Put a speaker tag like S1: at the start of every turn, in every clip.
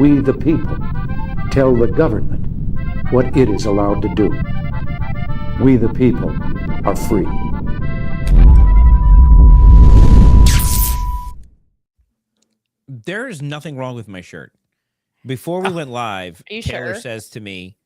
S1: We, the people, tell the government what it is allowed to do. We, the people, are free.
S2: There is nothing wrong with my shirt. Before we went live,
S3: Are you
S2: Taylor
S3: sure?
S2: says to me,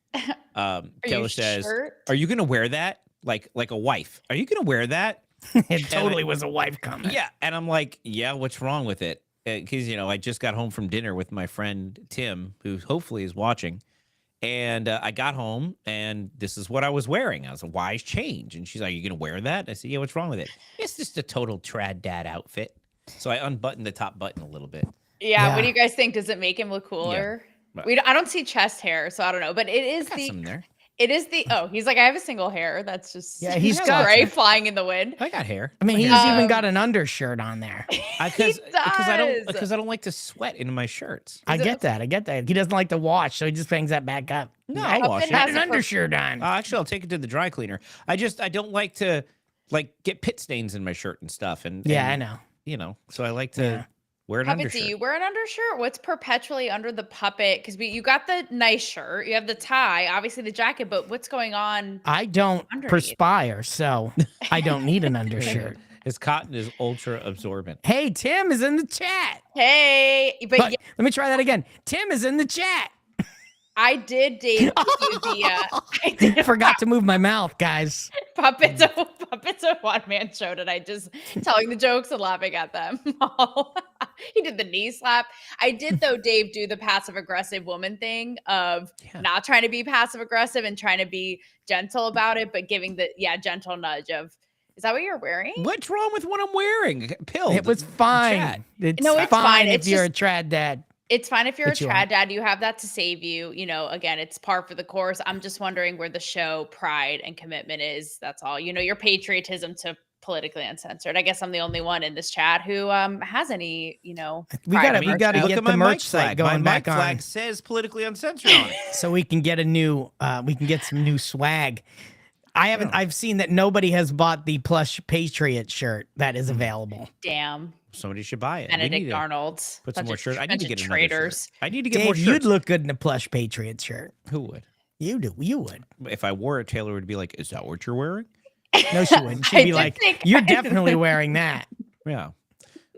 S3: you
S2: says,
S3: sure?
S2: "Are you going to wear that? Like a wife? Are you going to wear that?"
S4: It totally was a wife comment.
S2: Yeah, and I'm like, "Yeah, what's wrong with it?" Because I just got home from dinner with my friend Tim, who hopefully is watching, and I got home and this is what I was wearing. I was a wise change, and she's like, "Are you going to wear that?" I said, "Yeah, what's wrong with it?" It's just a total trad dad outfit. So I unbuttoned the top button a little bit.
S3: Yeah. What do you guys think? Does it make him look cooler?
S2: Yeah.
S3: I don't see chest hair, so I don't know. But it is
S2: Some there.
S3: It is the. Oh, he's like, I have a single hair. That's just
S4: he's got
S3: spray flying in the wind.
S2: I got hair.
S4: I mean, he's even got an undershirt on there.
S2: Because I don't like to sweat into my shirts.
S4: I get that. He doesn't like to wash, so he just hangs that back up.
S2: No, I'll wash it.
S4: Got an undershirt on.
S2: Actually, I'll take it to the dry cleaner. I don't like to get pit stains in my shirt and stuff.
S4: I know.
S2: So I like to wear an
S3: Puppet,
S2: undershirt.
S3: do you wear an undershirt? What's perpetually under the puppet? Because you got the nice shirt, you have the tie, obviously the jacket, but what's going on?
S4: I don't perspire, so I don't need an undershirt.
S2: His cotton is ultra absorbent.
S4: Hey, Tim is in the chat.
S3: Hey, but
S4: Let me try that again. Tim is in the chat.
S3: I did date
S4: I forgot to move my mouth, guys.
S3: Puppet's a one-man show tonight, just telling the jokes and laughing at them. He did the knee slap. I did, though, Dave, do the passive-aggressive woman thing of not trying to be passive-aggressive and trying to be gentle about it, but giving the, gentle nudge of, is that what you're wearing?
S2: What's wrong with what I'm wearing? Pilled.
S4: It was fine. It's fine if you're a trad dad.
S3: It's fine if you're a trad dad. You have that to save you. Again, it's par for the course. I'm just wondering where the show pride and commitment is. That's all. Your patriotism to Politically Uncensored. I guess I'm the only one in this chat who has any,
S4: we gotta get the merch site going back on.
S2: My flag says Politically Uncensored on it.
S4: So we can get some new swag. I've seen that nobody has bought the plush Patriot shirt that is available.
S3: Damn.
S2: Somebody should buy it.
S3: Benedict Arnold.
S2: Put some more shirts. I need to get
S3: traders.
S2: I need to get
S4: Dave,
S2: more shirts.
S4: You'd look good in a plush Patriot shirt.
S2: Who would?
S4: You do. You would.
S2: If I wore it, Taylor would be like, "Is that what you're wearing?"
S4: No, she wouldn't. She'd be like, "You're definitely wearing that."
S2: Yeah.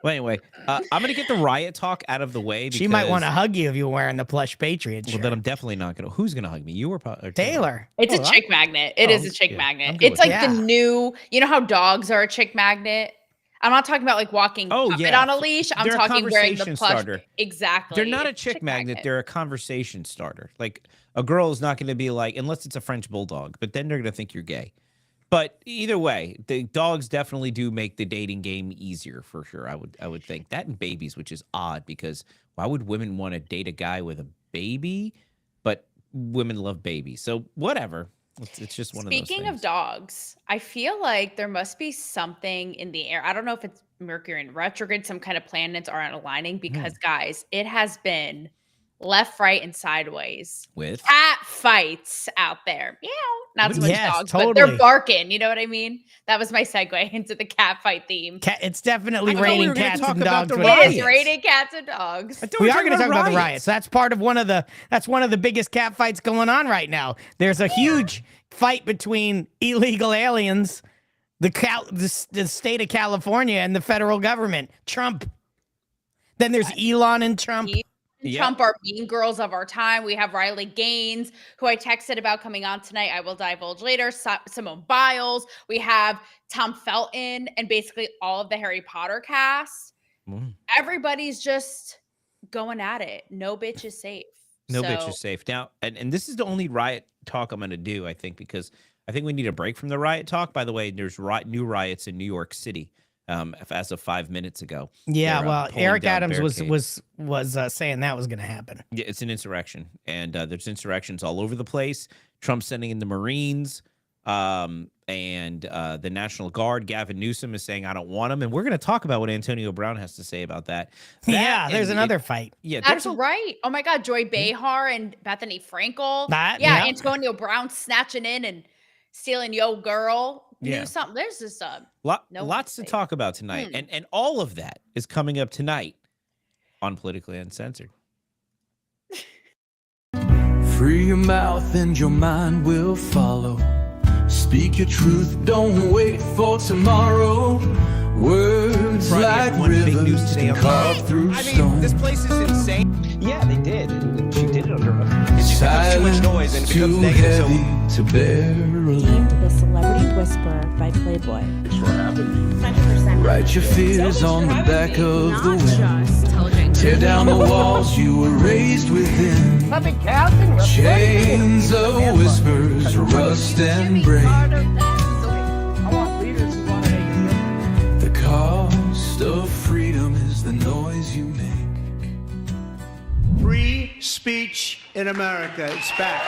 S2: Well, anyway, I'm going to get the riot talk out of the way. Because,
S4: she might want to hug you if you're wearing the plush Patriot shirt.
S2: Well, then I'm definitely not going to. Who's going to hug me? You or
S4: Taylor?
S3: It's a chick magnet. It is a chick magnet. It's like the new, how dogs are a chick magnet? I'm not talking about like walking puppet on a leash. I'm talking wearing the plush. Starter. Exactly.
S2: They're not a chick magnet. They're a conversation starter. Like a girl is not going to be like, unless it's a French bulldog, but then they're going to think you're gay. But either way, the dogs definitely do make the dating game easier for sure. I would think that, and babies, which is odd because why would women want to date a guy with a baby? But women love babies. So whatever. It's just one of those things.
S3: Speaking of dogs, I feel like there must be something in the air. I don't know if it's Mercury in retrograde, some kind of planets aren't aligning because, guys, it has been left, right, and sideways
S2: with
S3: cat fights out there. Meow. Not so much dogs,
S4: totally.
S3: but they're barking. You know what I mean? That was my segue into the cat fight theme.
S4: It's definitely raining cats and dogs.
S3: It is raining cats and dogs.
S4: We are going to talk about the riots. That's part of one of the biggest cat fights going on right now. There's a huge fight between illegal aliens, the state of California, and the federal government. Trump. Then there's Elon and Trump.
S3: Trump are mean girls of our time. We have Riley Gaines, who I texted about coming on tonight. I will divulge later. Simone Biles. We have Tom Felton and basically all of the Harry Potter cast. Everybody's just going at it. No bitch is safe.
S2: No bitch is safe. Now, and this is the only riot talk I'm going to do, I think, because I think we need a break from the riot talk. By the way, there's new riots in New York City. As of 5 minutes ago.
S4: Yeah, well, Eric Adams was saying that was going to happen.
S2: Yeah, it's an insurrection, and there's insurrections all over the place. Trump sending in the Marines, and the National Guard. Gavin Newsom is saying, "I don't want them," and we're going to talk about what Antonio Brown has to say about that.
S4: There's another fight.
S2: Yeah,
S3: that's right. Oh my God, Joy Behar and Bethany Frankel. Antonio Brown snatching in and stealing yo girl.
S2: Yeah.
S3: Something. There's just
S2: lots to talk about tonight. And all of that is coming up tonight on Politically Uncensored.
S5: Free your mouth and your mind will follow. Speak your truth, don't wait for tomorrow. Words
S2: Friday,
S5: like
S2: everyone, big news
S5: rivers
S2: today
S5: can
S2: on
S5: carve through
S2: I
S5: stone.
S2: mean, this place is insane.
S6: Yeah, they did. And she did it under. It just becomes too much noise and it becomes
S5: too
S6: negative. So
S5: heavy to bear alone.
S7: Deemed the Celebrity Whisperer by Playboy. 100%.
S5: Write your fears on the back of the wind. Tear down the walls you were raised within. Chains of whispers rust and break. The cost of freedom is the noise you make.
S8: Free speech in America. It's back.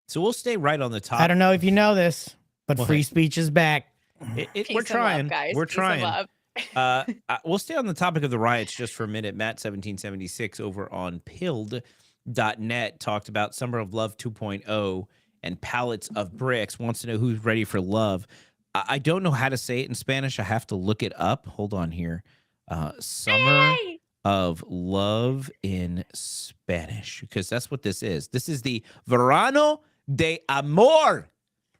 S2: So we'll stay right on the top.
S4: I don't know if you know this, but
S2: What?
S4: free speech is back.
S2: We're
S3: Peace and love,
S2: trying,
S3: guys.
S2: We're
S3: Peace and
S2: trying.
S3: love.
S2: We'll stay on the topic of the riots just for a minute. Matt1776 over on pilled.net talked about Summer of Love 2.0 and pallets of bricks. Wants to know who's ready for love. I don't know how to say it in Spanish. I have to look it up. Hold on here. Summer of Love in Spanish, because that's what this is. This is the Verano de Amor.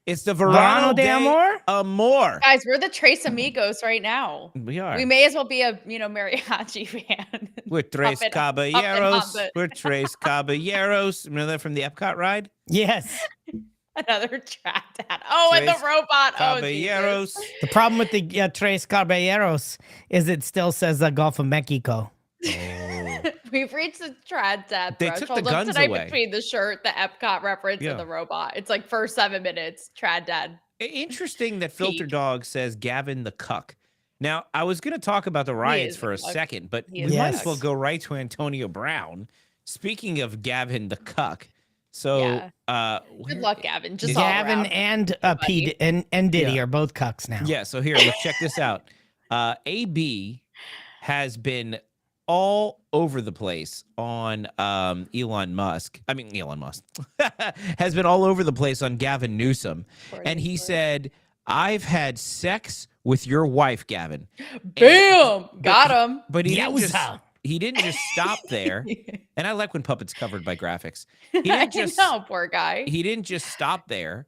S2: It's the Verano de Amor.
S3: Guys, we're the Tres Amigos right now.
S2: We are.
S3: We may as well be a mariachi fan.
S2: We're Tres
S3: Up and
S2: Caballeros.
S3: up.
S2: We're Tres Caballeros. Remember that from the Epcot ride?
S4: Yes.
S3: Another trad dad. Oh, and the
S2: Tres
S3: robot. Oh,
S2: Caballeros.
S3: Jesus.
S4: The problem with the Tres Caballeros is it still says the Gulf of Mexico.
S3: We've reached the trad dad
S2: They took the
S3: threshold of
S2: guns
S3: tonight
S2: away.
S3: between the shirt, the Epcot reference,
S2: Yeah.
S3: and the robot. It's like first 7 minutes, trad dad.
S2: Interesting that Filter
S3: Peak.
S2: Dog says Gavin the cuck. Now, I was going to talk about the riots
S3: is
S2: for
S3: a
S2: a
S3: cuck.
S2: second, but
S3: He
S2: we
S3: is
S4: a
S2: might
S4: cuck.
S2: as well go right to Antonio Brown. Speaking of Gavin the cuck, so
S3: Good luck, Gavin. Just
S2: Is-
S3: all
S4: Gavin
S3: around.
S4: and
S3: Everybody.
S4: Pete and Diddy
S2: Yeah.
S4: are both cucks now.
S2: yeah, so here, let's check this out. AB has been all over the place on Elon Musk. I mean, Elon Musk has been all over the place on Gavin Newsom. And he said, I've had sex with your wife, Gavin.
S3: Bam! Got him.
S2: But
S4: Yowza.
S2: he didn't just stop there. And I like when puppets covered by graphics. He
S3: I
S2: didn't just
S3: know, poor guy.
S2: he didn't just stop there.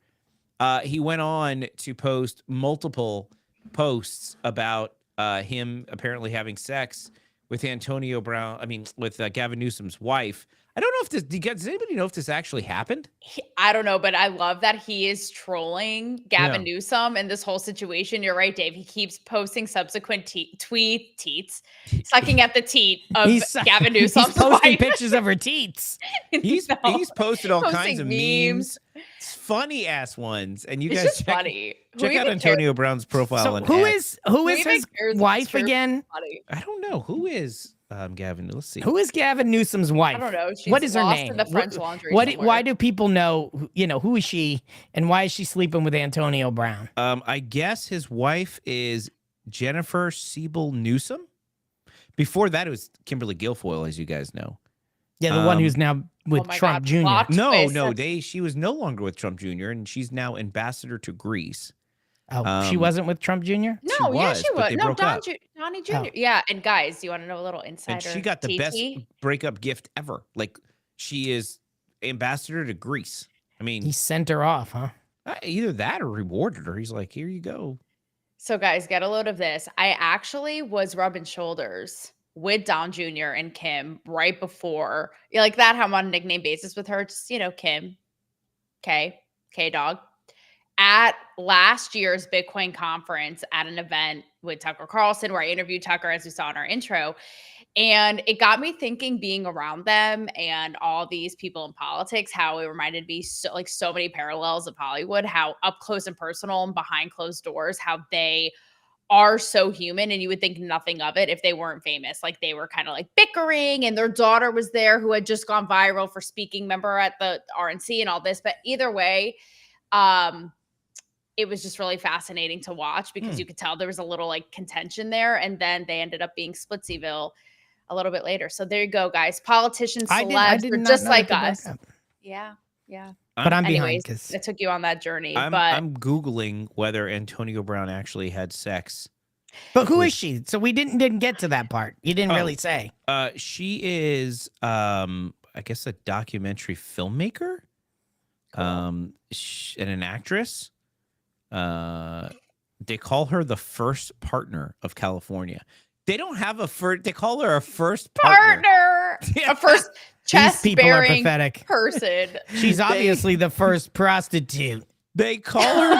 S2: He went on to post multiple posts about him apparently having sex with Antonio Brown. I mean, with Gavin Newsom's wife. I don't know if this. Does anybody know if this actually happened?
S3: I don't know, but I love that he is trolling Gavin Newsom and this whole situation. You're right, Dave. He keeps posting subsequent tweets, sucking at the teat of Gavin Newsom's
S4: He's posting
S3: wife.
S4: pictures of her teats.
S2: He's posted all kinds
S3: Posting
S2: of memes. It's funny ass ones, and you
S3: It's
S2: guys
S3: just
S2: check,
S3: funny.
S2: check out Antonio Brown's profile.
S4: So
S2: on
S4: who
S2: X.
S4: is
S3: even
S4: his
S3: cares if it's
S4: wife
S3: true?
S4: again?
S3: Funny.
S2: I don't know who is Gavin. Let's see.
S4: Who is Gavin Newsom's wife?
S3: I don't know. She's
S4: What is her
S3: lost
S4: name?
S3: in the French laundry
S4: What?
S3: somewhere.
S4: Why do people know? Who is she, and why is she sleeping with Antonio Brown?
S2: I guess his wife is Jennifer Siebel Newsom. Before that, it was Kimberly Guilfoyle, as you guys know.
S4: Yeah, the one who's now with
S3: Oh my
S4: Trump
S3: God,
S4: Jr.
S3: plot
S2: No,
S3: twist.
S2: she was no longer with Trump Jr. and she's now ambassador to Greece.
S4: Oh, she wasn't with Trump Jr.
S3: No,
S2: She
S3: yeah,
S2: was,
S3: she
S2: but
S3: was.
S2: they
S3: No,
S2: broke up.
S3: Donnie Jr.
S4: Oh.
S3: Yeah, and guys, do you want to know a little insider?
S2: And she got the best
S3: TT?
S2: breakup gift ever. Like, she is ambassador to Greece. I mean,
S4: He sent her off, huh?
S2: either that or rewarded her. He's like, here you go.
S3: So, guys, get a load of this. I actually was rubbing shoulders with Don Jr. and Kim right before, like that, how I'm on a nickname basis with her. Just, Kim, K Dog, at last year's Bitcoin conference at an event with Tucker Carlson, where I interviewed Tucker, as we saw in our intro. And it got me thinking, being around them and all these people in politics, how it reminded me so many parallels of Hollywood, how up close and personal and behind closed doors, how they are so human, and you would think nothing of it if they weren't famous. Like, they were kind of like bickering, and their daughter was there who had just gone viral for speaking member at the RNC and all this. But either way, it was just really fascinating to watch, because you could tell there was a little like contention there, and then they ended up being Splitsville a little bit later. So there you go, guys. Politicians, celebs, they're just like us. Yeah.
S4: But I'm behind
S3: Anyways,
S4: because
S3: I took you on that journey.
S2: I'm
S3: but
S2: Googling whether Antonio Brown actually had sex.
S4: But who is she? So we didn't get to that part. You didn't
S2: Oh.
S4: really say.
S2: She is, I I guess, a documentary filmmaker, and an actress. They call her the first partner of California. They don't have a first. They call her a first partner.
S3: A first
S4: These people are
S3: chest-bearing
S4: pathetic.
S3: person.
S4: She's obviously the first prostitute.
S2: They call her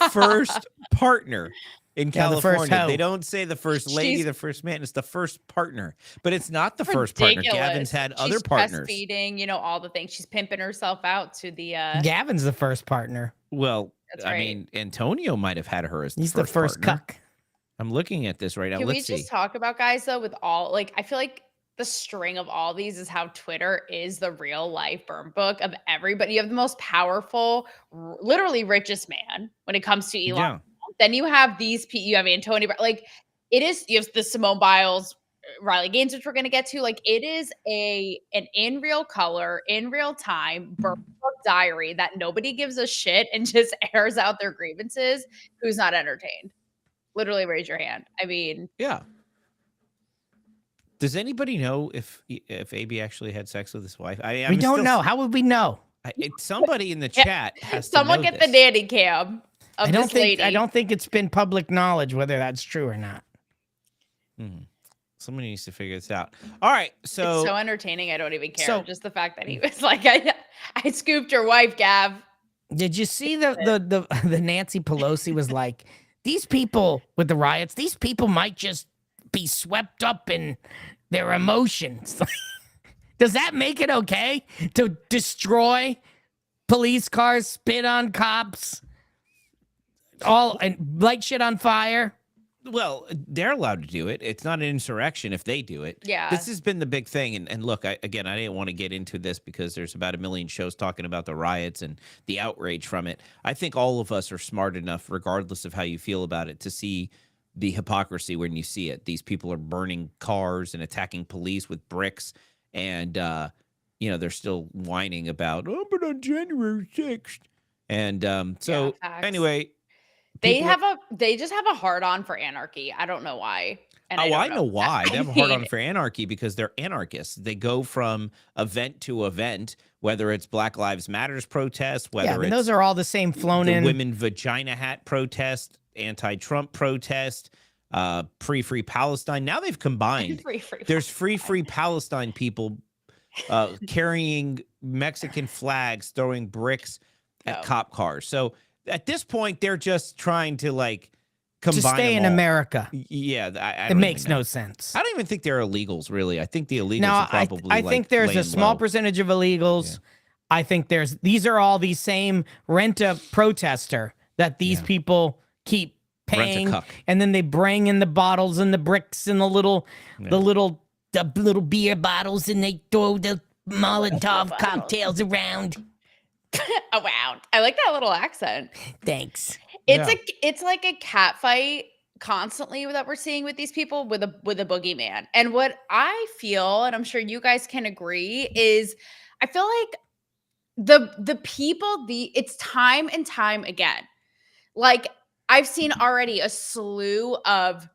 S2: the first partner in
S4: Yeah, the first
S2: California.
S4: hoe.
S2: They don't say the first lady,
S3: She's-
S2: the first man. It's the first partner. But it's not the first partner.
S3: Ridiculous.
S2: Gavin's had other
S3: She's
S2: partners.
S3: breastfeeding, all the things. She's pimping herself out to the.
S4: Gavin's the first partner.
S2: Well,
S3: That's
S2: I
S3: right.
S2: mean, Antonio might have had her as
S4: He's the first
S2: partner.
S4: cuck.
S2: I'm looking at this right now.
S3: Can we
S2: Let's see.
S3: just talk about guys though? With all I feel like the string of all these is how Twitter is the real life burn book of everybody. You have the most powerful, literally richest man when it comes to Elon.
S2: Yeah.
S3: Then you have these people. You have Antonio. It is. You have the Simone Biles, Riley Gaines, which we're going to get to. It is an in real color, in real time burn book diary that nobody gives a shit and just airs out their grievances. Who's not entertained? Literally, raise your hand. I mean,
S2: Yeah. Does anybody know if AB actually had sex with his wife?
S4: We don't know. How would we know?
S2: Somebody in the
S3: Yeah.
S2: chat has
S3: someone
S2: to know
S3: get
S2: this.
S3: the nanny cam of
S4: I don't
S3: this
S4: think
S3: lady.
S4: I don't think it's been public knowledge whether that's true or not.
S2: Somebody needs to figure this out. All right, so
S3: It's so entertaining. I don't even care.
S4: So-
S3: Just the fact that he was like, I scooped your wife, Gav.
S4: Did you see the Nancy Pelosi was like, these people with the riots, these people might just be swept up in their emotions. Does that make it okay to destroy police cars, spit on cops, and light shit on fire?
S2: well, they're allowed to do it. It's not an insurrection if they do it.
S3: Yeah.
S2: This has been the big thing. And look, I didn't want to get into this because there's about a million shows talking about the riots and the outrage from it. I think all of us are smart enough, regardless of how you feel about it, to see the hypocrisy when you see it. These people are burning cars and attacking police with bricks. And, they're still whining about, but on January 6th. And
S3: Yeah, facts.
S2: anyway.
S3: They
S2: people-
S3: they just have a hard on for anarchy. I don't know why. And
S2: I know why. They have a hard on
S3: mean,
S2: for anarchy because they're anarchists. They go from event to event, whether it's Black Lives Matters protest, whether
S4: Yeah, I mean,
S2: it's
S4: those are all the same flown
S2: the
S4: in.
S2: women vagina hat protest, anti-Trump protest, free Palestine. Now they've combined.
S3: free.
S2: There's free Palestine people carrying Mexican flags, throwing bricks at
S3: Oh.
S2: cop cars. So at this point, they're just trying to combine
S4: to stay
S2: them
S4: in
S2: all.
S4: America.
S2: Yeah, I
S4: It
S2: don't
S4: makes
S2: even know.
S4: no sense.
S2: I don't even think they're illegals, really. I think the illegals
S4: Now,
S2: are probably
S4: I think there's a
S2: laying
S4: small
S2: low.
S4: percentage of illegals. I think these are all the same rent-a protester that these people keep paying,
S2: Rent-a-cuck.
S4: and then they bring in the bottles and the bricks and the little beer bottles, and they throw the Molotov cocktails around.
S3: Oh wow. I like that little accent.
S4: Thanks.
S3: It's like a cat fight constantly that we're seeing with these people with a boogeyman. And what I feel, and I'm sure you guys can agree, is I feel like the people, it's time and time again. Like I've seen already a slew of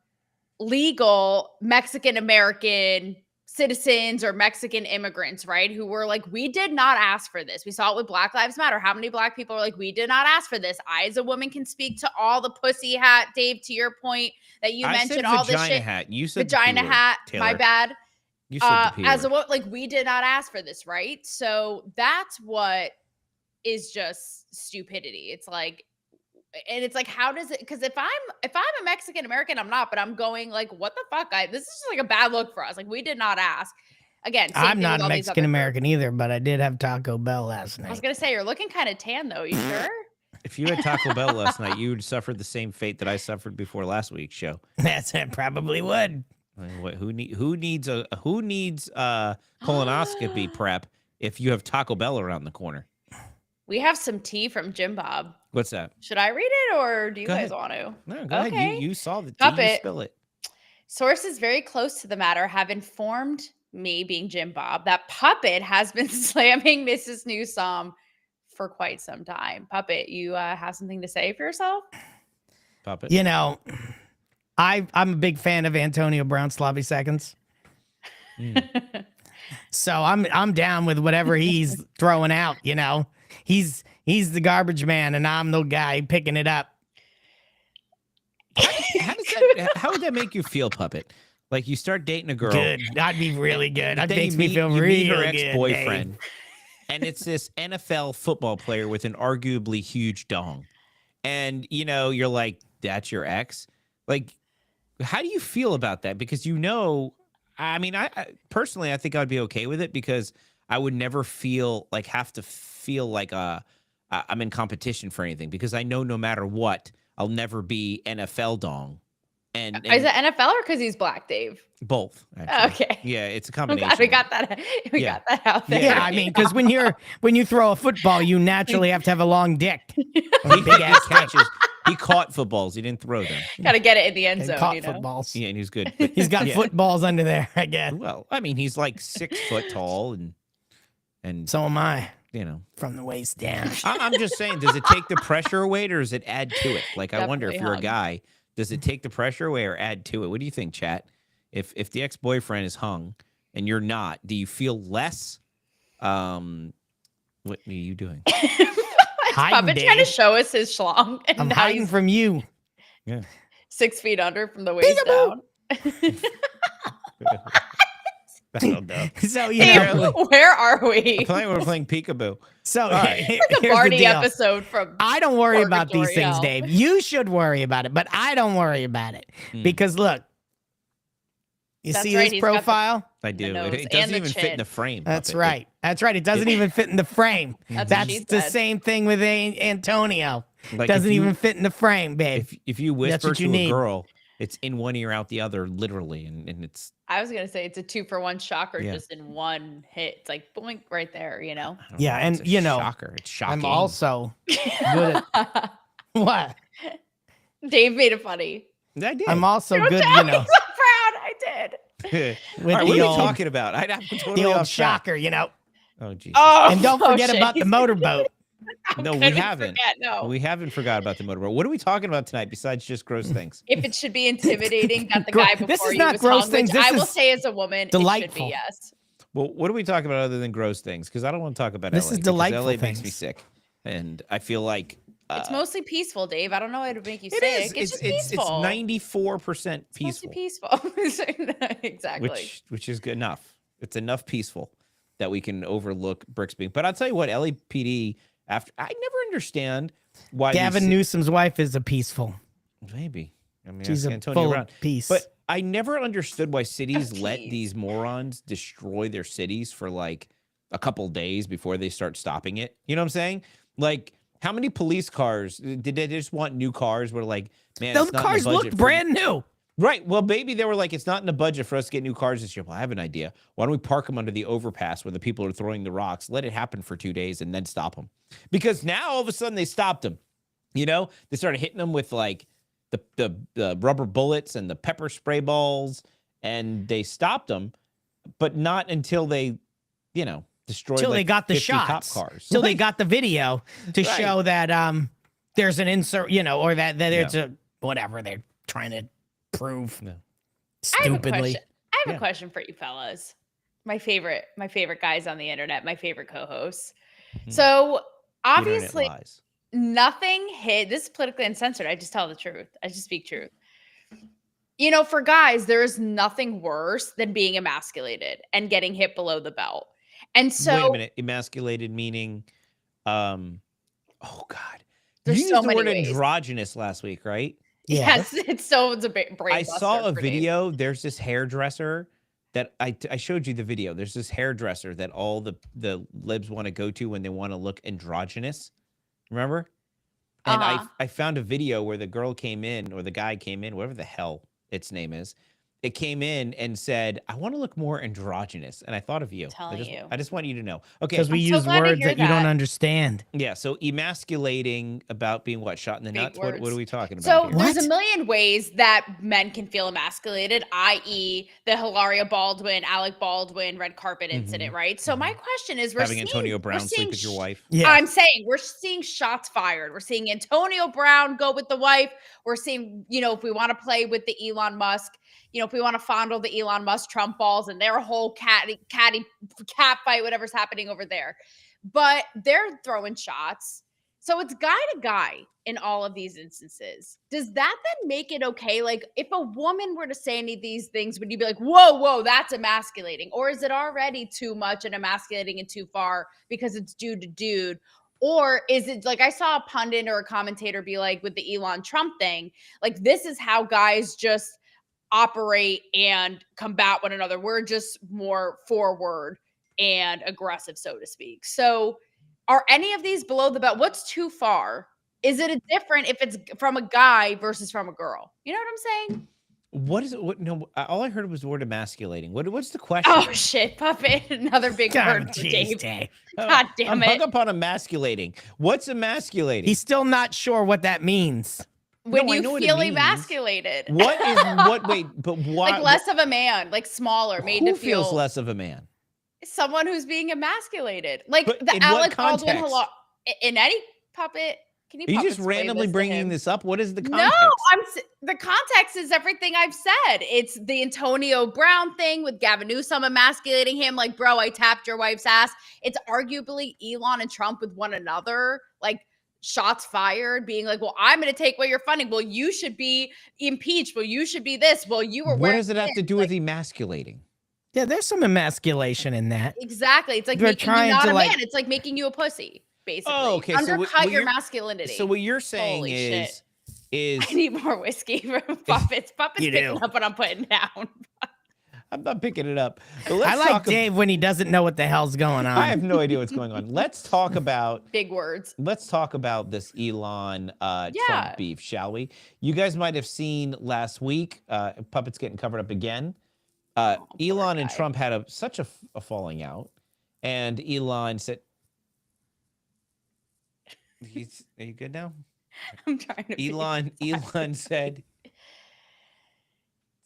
S3: legal Mexican American citizens or Mexican immigrants, right? Who were like, we did not ask for this. We saw it with Black Lives Matter. How many Black people are like, we did not ask for this? I, as a woman, can speak to all the pussy hat, Dave, to your point that you
S2: I
S3: mentioned
S2: said
S3: all this
S2: vagina
S3: shit.
S2: hat. You said the
S3: Vagina
S2: P word,
S3: hat, my
S2: Taylor.
S3: bad.
S2: You said the P
S3: As a
S2: word.
S3: woman, like, we did not ask for this, right? So that's what is just stupidity. It's like, and it's like, how does it? Because if I'm a Mexican American, I'm not, but I'm going like, what the fuck? This is just like a bad look for us. Like, we did not ask. Again, same
S4: I'm
S3: thing
S4: not
S3: with all these
S4: Mexican
S3: other
S4: American either, but I did have Taco Bell last
S3: I was
S4: night.
S3: gonna say you're looking kind of tan though. You sure?
S2: If you had Taco Bell last night, you would suffer the same fate that I suffered before last week's show.
S4: That's it. Probably would.
S2: I mean, who needs colonoscopy prep if you have Taco Bell around the corner?
S3: We have some tea from Jim Bob.
S2: What's that?
S3: Should I read it or do you
S2: Go
S3: guys
S2: ahead.
S3: want to?
S2: No, go ahead.
S3: Okay.
S2: You saw the tea.
S3: Stop
S2: You
S3: it.
S2: spill it.
S3: Sources very close to the matter have informed me, being Jim Bob, that Puppet has been slamming Mrs. Newsom for quite some time. Puppet, you have something to say for yourself?
S2: Pop it.
S4: You know, I'm a big fan of Antonio Brown sloppy seconds. So I'm down with whatever he's throwing out. You know, he's the garbage man, and I'm the guy picking it up.
S2: How would that make you feel, Puppet? Like you start dating a girl.
S4: Good. That'd be really good. That
S2: then
S4: makes
S2: you
S4: me
S2: meet-
S4: feel
S2: you meet
S4: real
S2: her
S4: good,
S2: ex-boyfriend,
S4: Dave.
S2: and it's this NFL football player with an arguably huge dong, and you're like, that's your ex. Like, how do you feel about that? Because I mean, I personally, I think I'd be okay with it because I would never have to feel like I'm in competition for anything because I know no matter what, I'll never be NFL dong. And
S3: Is it NFL or because he's black, Dave?
S2: both? Actually.
S3: Okay.
S2: Yeah, it's a
S3: I'm
S2: combination.
S3: glad we got that. We
S2: Yeah.
S3: got that out there.
S4: Yeah, I mean, because when you throw a football, you naturally have to have a long dick. Or a
S2: He
S4: big ass dick.
S2: catches. He caught footballs. He didn't throw them.
S3: Got to get it in the end
S4: And
S3: zone.
S4: caught
S3: You know?
S4: footballs.
S2: Yeah, and he was good. But
S4: He's got
S2: yeah.
S4: footballs under there, I guess.
S2: Well, I mean, he's like 6 foot tall, and
S4: So am I,
S2: you know.
S4: from the waist down.
S2: I'm just saying, does it take the pressure away or does it add to it? Like, I wonder if
S3: Definitely
S2: you're a
S3: hung.
S2: guy, does it take the pressure away or add to it? What do you think, chat? If the ex-boyfriend is hung and you're not, do you feel less? What are you doing?
S4: Hiding,
S3: Puppet trying to
S4: Dave.
S3: show us his schlong. And
S4: I'm
S3: now
S4: hiding
S3: he's
S4: from you.
S3: 6 feet under from the waist down.
S2: I don't know.
S4: So you
S3: Dave,
S4: know.
S3: where are we?
S2: I feel like we're playing peekaboo.
S4: So
S2: right.
S3: Like a
S4: here's the
S3: Barney
S4: deal.
S3: episode from.
S4: I don't worry about these
S3: Purgatory
S4: things,
S3: Hell.
S4: Dave. You should worry about it, but I don't worry about it because look, you
S3: That's
S4: see
S3: right,
S4: his
S3: he's got the-
S4: profile.
S2: I do.
S3: nose
S2: It doesn't
S3: and the
S2: even fit in
S3: chin.
S2: the frame.
S4: That's
S2: Puppet.
S4: right. That's right. It doesn't even fit in the frame.
S3: That's what
S4: That's
S3: she
S4: the
S3: said.
S4: same thing with Antonio.
S2: Like,
S4: Doesn't
S2: if you-
S4: even fit in the frame, babe.
S2: If you
S4: That's
S2: whisper
S4: what
S2: to
S4: you
S2: a
S4: need.
S2: girl, it's in one ear out the other, literally, and it's.
S3: I was gonna say it's a 2-for-1 shocker
S2: Yeah.
S3: just in one hit. It's like boink right there, you know.
S2: I don't
S4: Yeah,
S2: know, it's
S4: and,
S2: a
S4: you know,
S2: shocker. It's shocking.
S4: I'm also good at what?
S3: Dave made it funny.
S2: I did.
S4: I'm also
S3: Don't
S4: good,
S3: tell
S4: you
S3: me,
S4: know,
S3: I'm so proud. I did.
S4: with
S2: All right, what
S4: the
S2: are we
S4: old,
S2: talking about? I'm totally
S4: the old
S2: off track.
S4: shocker, you know.
S2: Oh, Jesus.
S3: Oh,
S4: And don't forget
S3: shit.
S4: about the motorboat.
S3: How
S2: No,
S3: could
S2: we haven't.
S3: Forget? No.
S2: We haven't forgot about the motorboat. What are we talking about tonight besides just gross things?
S3: If it should be intimidating that the
S4: Gro-
S3: guy
S4: this
S3: before
S4: is
S3: you
S4: not
S3: was
S4: gross
S3: hung,
S4: things,
S3: which
S4: this
S3: I will
S4: is
S3: say as a woman, it should
S4: delightful.
S3: be yes.
S2: Well, what are we talking about other than gross things? Because I don't want to talk about
S4: This
S2: LA.
S4: is
S2: because
S4: delightful
S2: LA makes me
S4: things.
S2: sick, and I feel like
S3: It's mostly peaceful, Dave. I don't know how to make you
S2: it
S3: sick.
S2: is.
S3: It's just
S2: It's
S3: peaceful.
S2: 94%
S3: It's mostly
S2: peaceful,
S3: peaceful. Exactly.
S2: which is good enough. It's enough peaceful that we can overlook bricks being. But I'll tell you what, LAPD. After I never understand why
S4: Gavin
S2: these,
S4: Newsom's wife is a peaceful.
S2: maybe. I mean,
S4: She's
S2: ask
S4: a
S2: Antonio
S4: full
S2: Brown.
S4: of peace.
S2: But I never understood why cities let
S3: Peace.
S2: these morons destroy their cities for like a couple days before they start stopping it. You know what I'm saying? Like, how many police cars did they just want new cars? Where like, man,
S4: Those
S2: it's not in the
S4: cars
S2: budget
S4: look
S2: for-
S4: brand new.
S2: Right. Well, maybe they were like, it's not in the budget for us to get new cars this year. Well, I have an idea. Why don't we park them under the overpass where the people are throwing the rocks? Let it happen for 2 days and then stop them. Because now all of a sudden they stopped them. You know, they started hitting them with like the rubber bullets and the pepper spray balls, and they stopped them, but not until they, you know, destroyed
S4: Till
S2: like
S4: they got the
S2: 50 cop
S4: shots.
S2: cars.
S4: Till they
S2: Like,
S4: got the video to
S2: Right.
S4: show that there's an insert, you know, or that it's
S2: Yeah.
S4: a whatever they're trying to prove
S2: Yeah.
S3: I have a
S4: stupidly.
S3: question. I have
S2: Yeah.
S3: a question for you fellas. My favorite guys on the internet, my favorite co-hosts.
S2: Mhm.
S3: So
S2: internet
S3: obviously
S2: lies.
S3: nothing hit this is politically uncensored. I just tell the truth. I just speak truth. You know, for guys, there is nothing worse than being emasculated and getting hit below the belt. And
S2: Wait a
S3: so
S2: minute. Emasculated meaning, oh God.
S3: There's
S2: You
S3: so
S2: used the
S3: many
S2: word
S3: ways.
S2: androgynous last week, right?
S3: yes, it's a brain
S2: I saw
S3: buster
S2: a
S3: for Dave.
S2: video. There's this hairdresser that I showed you the video. There's this hairdresser that all the libs want to go to when they want to look androgynous. Remember? And
S3: Uh-huh.
S2: I found a video where the girl came in or the guy came in, whatever the hell its name is. It came in and said, "I want to look more androgynous." And I thought of you.
S3: Telling you.
S2: I just want you to know. Okay.
S4: Because we
S3: I'm so
S4: use
S3: glad to
S4: words
S3: hear
S4: that you don't
S3: that.
S4: understand.
S2: Yeah. So emasculating about being what? Shot in the
S3: Big
S2: nuts? What are
S3: words.
S2: we talking about?
S3: So
S2: here?
S3: there's
S4: What?
S3: a million ways that men can feel emasculated, i.e., the Hilaria Baldwin, Alec Baldwin red carpet incident, right? So my question is,
S2: Having Antonio Brown
S3: we're
S2: sleep
S3: seeing
S2: with your wife.
S4: Yeah.
S3: I'm saying we're seeing shots fired. We're seeing Antonio Brown go with the wife. We're seeing, you know, if we want to play with the Elon Musk, if we want to fondle the Elon Musk Trump balls and their whole cat fight, whatever's happening over there. But they're throwing shots. So it's guy to guy in all of these instances. Does that then make it okay? Like, if a woman were to say any of these things, would you be like, whoa, that's emasculating? Or is it already too much and emasculating and too far because it's dude to dude? Or is it like I saw a pundit or a commentator be like with the Elon Trump thing, like this is how guys just operate and combat one another. We're just more forward and aggressive, so to speak. So are any of these below the belt? What's too far? Is it a different if it's from a guy versus from a girl? You know what I'm saying?
S2: What is it? What, no, all I heard was the word emasculating. What's the question?
S3: Oh shit, puppet! Another big word for Dave. God damn
S2: I'm
S3: it!
S2: hung up on emasculating. What's emasculating?
S4: He's still not sure what that means.
S3: When
S2: No, I
S3: you
S2: know what it
S3: feel
S2: means.
S3: emasculated.
S2: What is what? Wait, but why?
S3: Like less of a man, like smaller, made
S2: Who
S3: to feel
S2: feels less of a man?
S3: someone who's being emasculated. Like
S2: But
S3: the
S2: in what
S3: Alec Baldwin
S2: context?
S3: in any puppet. Can you
S2: Are you
S3: puppet
S2: just
S3: explain
S2: randomly
S3: this to
S2: bringing
S3: him?
S2: this up? What is the
S3: No,
S2: context?
S3: the context is everything I've said. It's the Antonio Brown thing with Gavin Newsom emasculating him, like, bro, I tapped your wife's ass. It's arguably Elon and Trump with one another, like shots fired, being like, well, I'm going to take away your funding. Well, you should be impeached. Well, you should be this. Well, you were
S2: What
S3: wearing
S2: does it have to
S3: this.
S2: do
S3: Like,
S2: with emasculating?
S4: Yeah, there's some emasculation in that.
S3: exactly. It's like
S4: They're
S3: making you
S4: trying
S3: not
S4: to,
S3: a
S4: like-
S3: man. It's like making you a pussy, basically.
S2: Oh, okay. So
S3: Undercut your
S2: you're-
S3: masculinity.
S2: So what you're saying
S3: Holy
S2: is
S3: I need more whiskey from Puppets. Puppets
S4: You
S3: picking
S4: do.
S3: up what I'm putting down.
S2: I'm not picking it up. But let's
S4: I like
S2: talk
S4: Dave when he doesn't know what the hell's going on.
S2: I have no idea what's going on. Let's talk about
S3: Big words.
S2: this Elon
S3: Yeah.
S2: Trump beef, shall we? You guys might have seen last week, Puppets getting covered up again. Elon and
S3: guy.
S2: Trump had such a falling out, and Elon said, "Are you good now?"
S3: I'm trying to.
S2: Elon said,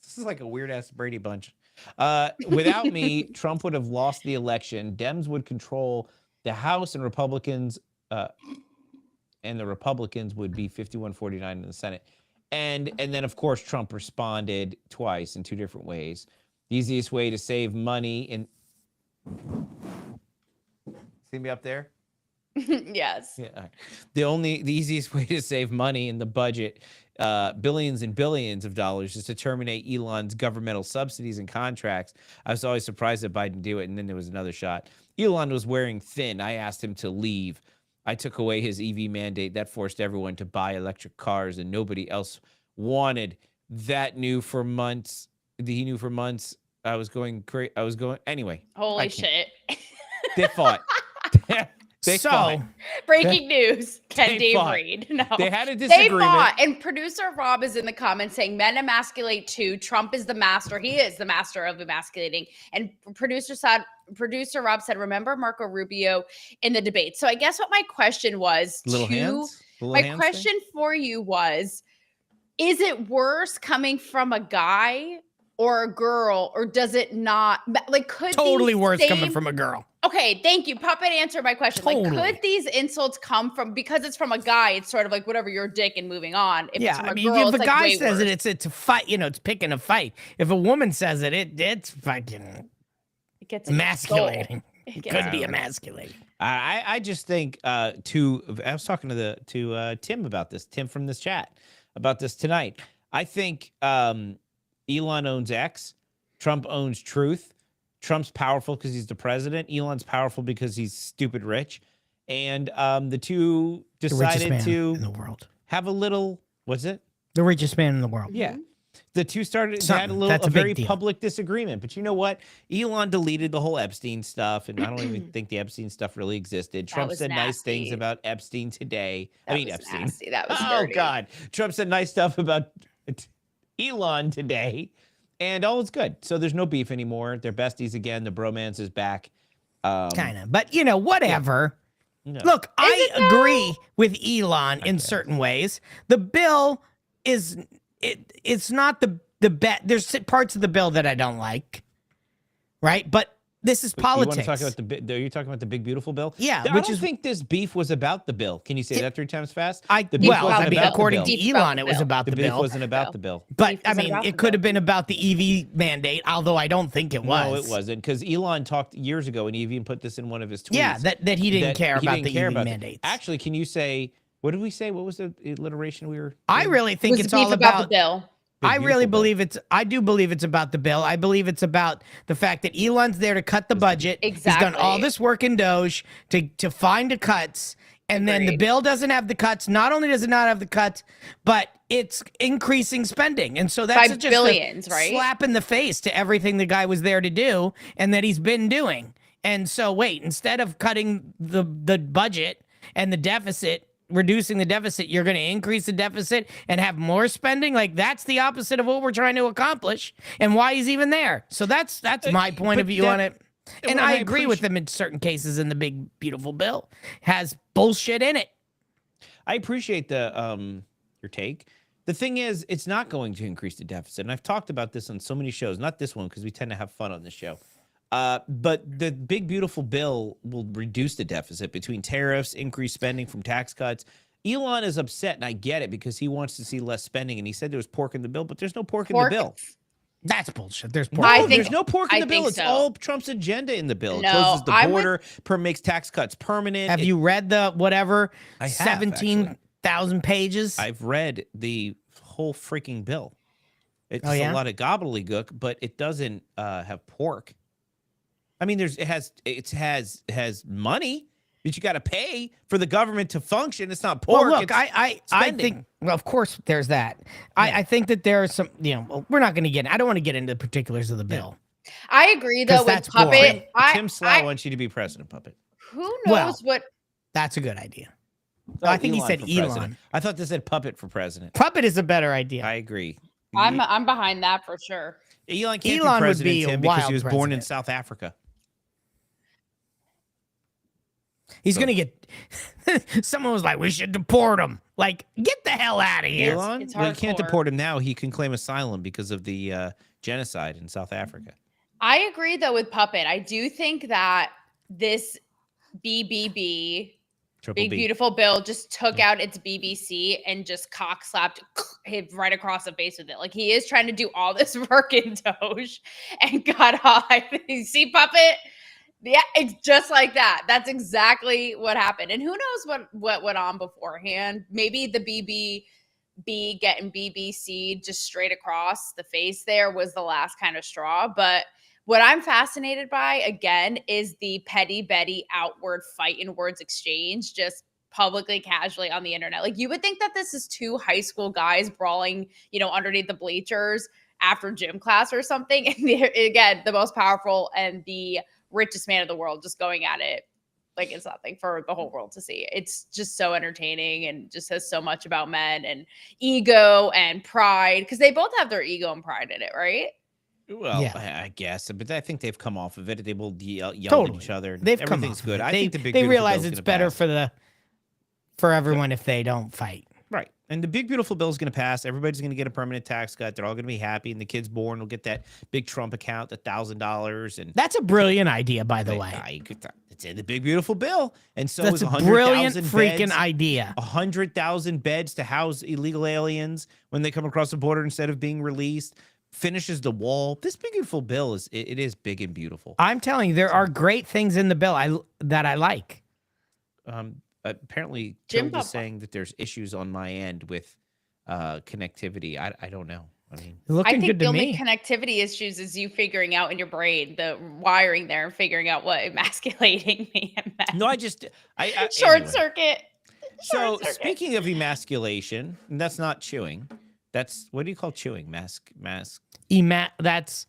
S2: "This is like a weird ass Brady Bunch. Without me, Trump would have lost the election. Dems would control the House, and Republicans would be 51-49 in the Senate." And then of course Trump responded twice in two different ways. The easiest way to save money see me up there?
S3: Yes.
S2: Yeah. all right. The easiest way to save money in the budget, billions and billions of dollars, is to terminate Elon's governmental subsidies and contracts. I was always surprised that Biden do it. And then there was another shot. Elon was wearing thin. I asked him to leave. I took away his EV mandate. That forced everyone to buy electric cars, and nobody else wanted. He knew for months. I was going crazy. Anyway.
S3: Holy
S2: I can't.
S3: shit.
S2: They fought. They fought.
S3: Breaking news. Can
S2: they
S3: Dave
S2: fought.
S3: read? No.
S2: They had a
S3: They
S2: disagreement.
S3: fought. And producer Rob is in the comments saying men emasculate too. Trump is the master. He is the master of emasculating. And producer Rob said, remember Marco Rubio in the debate. So I guess what my question was
S2: Little hands? The little
S3: my
S2: hands
S3: question
S2: thing?
S3: for you was, is it worse coming from a guy or a girl, or does it not? Like, could
S4: Totally
S3: these
S4: worse coming
S3: same-
S4: from a girl.
S3: Okay, thank you. Puppet answered my question.
S4: Totally.
S3: Like, could these insults come from, because it's from a guy, it's sort of like whatever, your dick and moving on. If it's
S4: Yeah,
S3: from
S4: I
S3: a
S4: mean,
S3: girl,
S4: if a
S3: it's like
S4: guy
S3: way
S4: says
S3: worse.
S4: it's a fight, it's picking a fight. If a woman says it's fucking
S3: It gets in your soul.
S4: emasculating.
S3: It
S4: It
S3: gets
S4: could
S3: in
S4: be
S3: your-
S4: emasculating.
S2: I just think I was talking to Tim about this. Tim from this chat about this tonight. I think Elon owns X. Trump owns Truth. Trump's powerful because he's the president. Elon's powerful because he's stupid rich. And the two
S4: The richest
S2: decided
S4: man in the
S2: to
S4: world.
S2: have a little, what's it?
S4: The richest man in the world.
S2: Yeah. The two started they had
S4: Something. That's
S2: a
S4: a big
S2: very
S4: deal.
S2: public disagreement. But you know what? Elon deleted the whole Epstein stuff, and I don't even think the Epstein stuff really existed. Trump
S3: was
S2: said nice things
S3: nasty.
S2: about Epstein today.
S3: That was
S2: Epstein.
S3: nasty. That was
S2: Oh
S3: dirty.
S2: God. Trump said nice stuff about Elon today, and all is good. So there's no beef anymore. They're besties again. The bromance is back.
S4: Kind of. But, whatever.
S2: No.
S4: Look, I
S3: it though?
S4: agree with Elon in certain ways. The bill it's not the best. There's parts of the bill that I don't like, right? But This is
S2: You want
S4: politics.
S2: to talk about are you talking about the big beautiful bill?
S4: Yeah,
S2: I
S4: which
S2: don't
S4: is
S2: think this beef was about the bill. Can you say that 3 times fast?
S4: I
S2: The beef
S4: well,
S2: wasn't
S4: I mean,
S2: about the
S4: according
S2: bill.
S4: to
S3: Beef about
S4: Elon,
S3: the
S4: it was
S3: bill.
S4: about
S2: The
S4: the
S2: beef
S4: bill.
S2: wasn't about the bill.
S4: But
S3: Beef
S4: I
S3: wasn't
S4: mean,
S3: about
S4: it
S3: the
S4: could have
S3: bill.
S4: been about the EV mandate, although I don't think it was.
S2: No, it wasn't, because Elon talked years ago, and he even put this in one of his tweets.
S4: Yeah, that he didn't care about the EV mandates.
S2: Actually, can you say, what did we say? What was the alliteration we were?
S4: I really think
S3: Was
S4: it's
S3: the beef
S4: all
S3: about the bill?
S2: Big,
S4: I really
S2: beautiful bill.
S4: I do believe it's about the bill. I believe it's about the fact that Elon's there to cut the budget. He's done all
S3: Exactly.
S4: this work in Doge to find the cuts, and then the
S3: Agreed.
S4: bill doesn't have the cuts. Not only does it not have the cuts, but it's increasing spending. And so that's
S3: By
S4: just
S3: billions,
S4: a
S3: right?
S4: slap in the face to everything the guy was there to do and that he's been doing. And so wait, instead of cutting the budget and the deficit, reducing the deficit, you're going to increase the deficit and have more spending. Like, that's the opposite of what we're trying to accomplish and why he's even there. So that's my point of
S2: but
S4: view on it. And
S2: well,
S4: I
S2: I
S4: agree with them in certain cases. In the big beautiful bill has bullshit in it.
S2: I appreciate the your take. The thing is, it's not going to increase the deficit, and I've talked about this on so many shows. Not this one, because we tend to have fun on this show. But the big beautiful bill will reduce the deficit between tariffs, increased spending from tax cuts. Elon is upset, and I get it, because he wants to see less spending, and he said there was pork in the bill, but there's no pork in the bill.
S4: That's bullshit. There's
S2: No,
S4: pork.
S3: I think-
S2: there's no pork in
S3: I
S2: the bill.
S3: think
S2: It's
S3: so.
S2: all Trump's agenda in the bill. It
S3: No,
S2: closes the
S3: I'm with-
S2: border, makes tax cuts permanent.
S4: Have you read the whatever
S2: I have,
S4: 17,000 pages?
S2: I've read the whole freaking bill. It's
S4: Oh, yeah?
S2: a lot of gobbledygook, but it doesn't have pork. I mean, it has money, but you got to pay for the government to function. It's not pork.
S4: Well, look,
S2: it's
S4: I
S2: spending.
S4: think, well, of course, there's that. I think that there are some, we're not going to get, I don't want to get into the particulars of the bill.
S3: I agree though
S4: 'Cause
S3: with
S4: that's boring.
S3: Puppet.
S2: Tim Slough wants you to be president, Puppet.
S3: Who knows
S4: Well,
S3: what?
S4: That's a good idea.
S2: Oh,
S4: I think he said
S2: for
S4: Elon.
S2: president. I thought this said Puppet for president.
S4: Puppet is a better idea.
S2: I agree.
S3: I'm behind that for sure.
S2: Elon can't
S4: Elon
S2: be
S4: would
S2: president,
S4: be a
S2: Tim, because
S4: wild
S2: he was born in
S4: president.
S2: South Africa.
S4: He's going to get, someone was like, we should deport him. Like, get the hell out of here.
S2: Elon?
S3: It's
S2: Well, you can't
S3: hardcore.
S2: deport him now. He can claim asylum because of the genocide in South Africa.
S3: I agree though with Puppet. I do think that this BBB
S2: Triple
S3: Big
S2: B.
S3: Beautiful Bill just took out its BBC and just cock slapped him right across the face with it. Like, he is trying to do all this work in Doge and got high. You see, Puppet? Yeah, it's just like that. That's exactly what happened. And who knows what went on beforehand? Maybe the BBB getting BBC just straight across the face there was the last kind of straw. But what I'm fascinated by, again, is the petty Betty outward fight in words exchange, just publicly, casually on the internet. Like, you would think that this is two high school guys brawling, underneath the bleachers after gym class or something. And again, the most powerful and the richest man of the world just going at it like it's nothing for the whole world to see. It's just so entertaining and just says so much about men and ego and pride, because they both have their ego and pride in it, right?
S2: Well,
S4: Yeah.
S2: I guess, but I think they've come off of it. They will yell at
S4: Totally.
S2: each other.
S4: They've come
S2: Everything's
S4: off
S2: good.
S4: of it.
S2: I think the big
S4: they
S2: Beautiful
S4: realize
S2: Bill's
S4: it's
S2: gonna
S4: better
S2: pass.
S4: for everyone if they don't fight.
S2: Right. And the big beautiful bill is going to pass. Everybody's going to get a permanent tax cut. They're all going to be happy, and the kids born will get that big Trump account, the $1,000, and
S4: That's a brilliant idea, by the way.
S2: it's in the big beautiful bill. And so
S4: That's
S2: is
S4: a brilliant
S2: 100,000
S4: freaking
S2: beds,
S4: idea.
S2: 100,000 beds to house illegal aliens when they come across the border instead of being released. Finishes the wall. This big beautiful bill is big and beautiful.
S4: I'm telling you, there are great things in the bill that I like.
S2: Apparently,
S3: Jim
S2: Tilda's
S3: Papa.
S2: saying that there's issues on my end with connectivity. I don't know. I mean,
S4: Looking
S3: I think
S4: good
S3: the
S4: to
S3: only
S4: me.
S3: connectivity issues is you figuring out in your brain the wiring there and figuring out what emasculating me and
S2: no, I
S3: short
S2: anyway.
S3: circuit.
S2: So
S3: Short circuit.
S2: speaking of emasculation, and that's not chewing. That's what do you call chewing? Mask.
S4: That's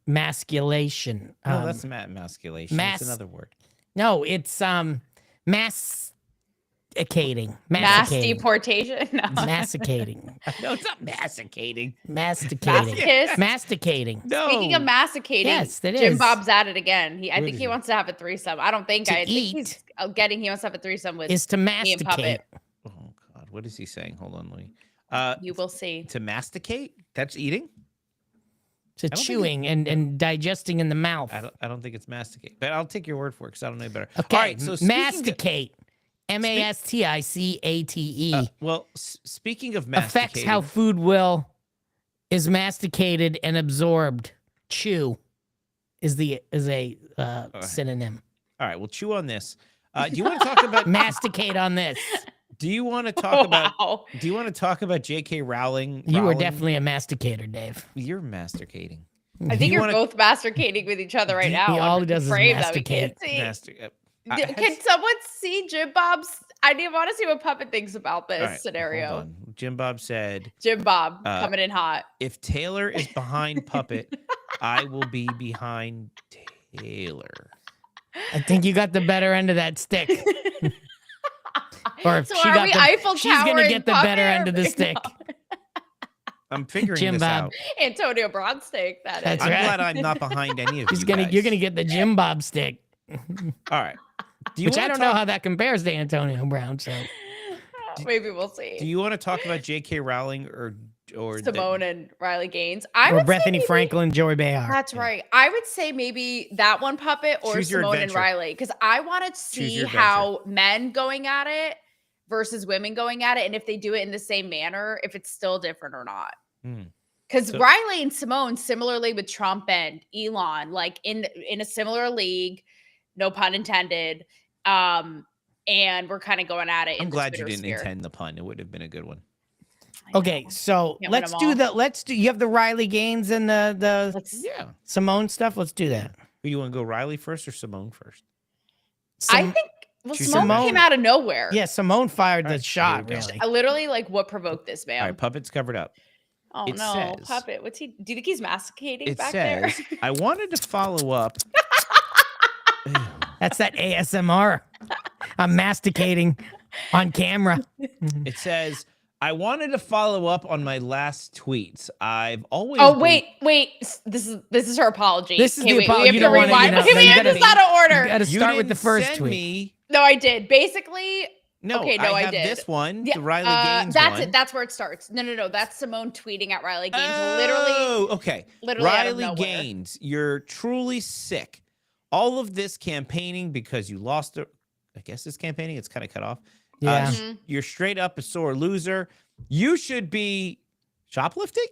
S4: masculation.
S2: No, that's emasculation. It's another word.
S4: No, it's masticating.
S3: Mass
S4: Masticating.
S3: deportation. No.
S4: Masticating.
S2: No, it's not masticating.
S4: Masticating.
S3: Masochist?
S4: Masticating.
S2: No.
S3: Speaking of masticating,
S4: Yes, it
S3: Jim
S4: is.
S3: Bob's at it again. I
S2: What
S3: think
S2: is
S3: he
S2: it?
S3: wants to have a threesome. I don't think
S4: To
S3: I think
S4: eat
S3: he's he wants to have a threesome with
S4: Is to
S3: me and
S4: masticate.
S3: Puppet.
S2: Oh God, what is he saying? Hold on, Louis.
S3: You will see.
S2: To masticate? That's eating.
S4: to chewing and digesting in the mouth.
S2: I don't think it's masticate, but I'll take your word for it because I don't know better.
S4: Okay,
S2: All right, so
S4: masticate. masticate.
S2: Well, speaking of masticating,
S4: Affects how food is masticated and absorbed. Chew is a synonym.
S2: All right, we'll chew on this. Do you want to talk about
S4: Masticate on this?
S2: Do you want to talk about?
S3: Wow.
S2: Do you want to talk about J.K. Rowling?
S4: You were
S2: Rowling?
S4: definitely a masticator, Dave.
S2: You're masticating.
S3: I think you're
S2: wanna-
S3: both masticating with each other right now.
S4: He all
S3: on
S4: does is
S3: frame that we can't
S4: masticate.
S3: see. Can someone see Jim Bob's? I want to see what Puppet thinks about this scenario.
S2: Jim Bob said,
S3: Jim Bob coming in hot.
S2: "If Taylor is behind Puppet, I will be behind Taylor."
S4: I think you got the better end of that stick. Or if
S3: So
S4: she
S3: are
S4: got
S3: we
S4: the,
S3: Eiffel
S4: she's gonna
S3: Towering
S4: get the
S3: Puppet
S4: better end of the
S3: or-
S4: stick.
S2: I'm figuring
S4: Jim
S2: this
S4: Bob.
S2: out.
S3: Antonio Brown steak. That is.
S4: That's
S2: I'm
S4: right.
S2: glad I'm not behind any of
S4: He's
S2: you
S4: gonna,
S2: guys.
S4: you're gonna get the Jim Bob stick,
S2: All right. Do you
S4: which I
S2: wanna
S4: don't know how that compares to Antonio Brown. So
S3: Maybe we'll see.
S2: Do you want to talk about J.K. Rowling or
S3: Simone and Riley Gaines. I
S4: or
S3: would say
S4: Bethany
S3: maybe-
S4: Frankel, Joy Behar.
S3: That's right. I would say maybe that one Puppet or
S2: Choose your
S3: Simone and
S2: adventure.
S3: Riley because I want to
S2: Choose
S3: see
S2: your
S3: how men going at it versus women going at it, and if they do it in the same manner, if it's still different or not.
S2: Hmm.
S3: Because
S2: So-
S3: Riley and Simone, similarly with Trump and Elon, like in a similar league, no pun intended. And we're kind of going at it.
S2: I'm
S3: in the
S2: glad you
S3: Twitter
S2: didn't
S3: sphere.
S2: intend the pun. It would have been a good one.
S3: I
S4: Okay,
S3: know.
S4: so
S3: Can't win
S4: let's
S3: them
S4: do
S3: all.
S4: the you have the Riley Gaines and the
S3: Let's-
S2: Yeah.
S4: Simone stuff. Let's do that.
S2: Who you want to go, Riley first or Simone first?
S3: I
S4: Sim-
S3: think
S2: Choose
S3: Simone
S4: Simone.
S3: came out of nowhere.
S4: yeah, Simone fired
S2: All
S4: the
S2: right,
S4: shot.
S2: here we go.
S4: Really,
S3: I literally like what provoked this man.
S2: All right, Puppet's covered up.
S3: Oh
S2: It
S3: no,
S2: says-
S3: Puppet. What's he? Do you think he's masticating
S2: It
S3: back
S2: says,
S3: there?
S2: I wanted to follow up.
S4: that's that ASMR. I'm masticating on camera.
S2: It says, I wanted to follow up on my last tweets. I've always
S3: Oh wait. This is her apology.
S4: This is
S3: Okay,
S4: the
S3: wait,
S4: apology.
S3: We have
S4: You
S3: to
S4: don't wanna,
S3: rewind.
S4: you know,
S3: Okay,
S4: no,
S3: we
S4: you
S3: have
S4: gotta-
S3: this out of
S4: You
S3: order.
S4: got to
S2: You
S4: start with the
S2: didn't
S4: first
S2: send
S4: tweet.
S2: Me.
S3: No, I did. Basically,
S2: No,
S3: Okay, no,
S2: I
S3: I
S2: have
S3: did.
S2: this one,
S3: yeah,
S2: the Riley Gaines
S3: that's
S2: one.
S3: it. That's where it starts. No. That's Simone tweeting at Riley Gaines. Literally,
S2: Oh, okay.
S3: literally out of
S2: Riley
S3: nowhere.
S2: Gaines, you're truly sick. All of this campaigning because you lost. I guess it's campaigning. It's kind of cut off.
S4: Yeah.
S3: Mhm.
S2: You're straight up a sore loser. You should be shoplifting?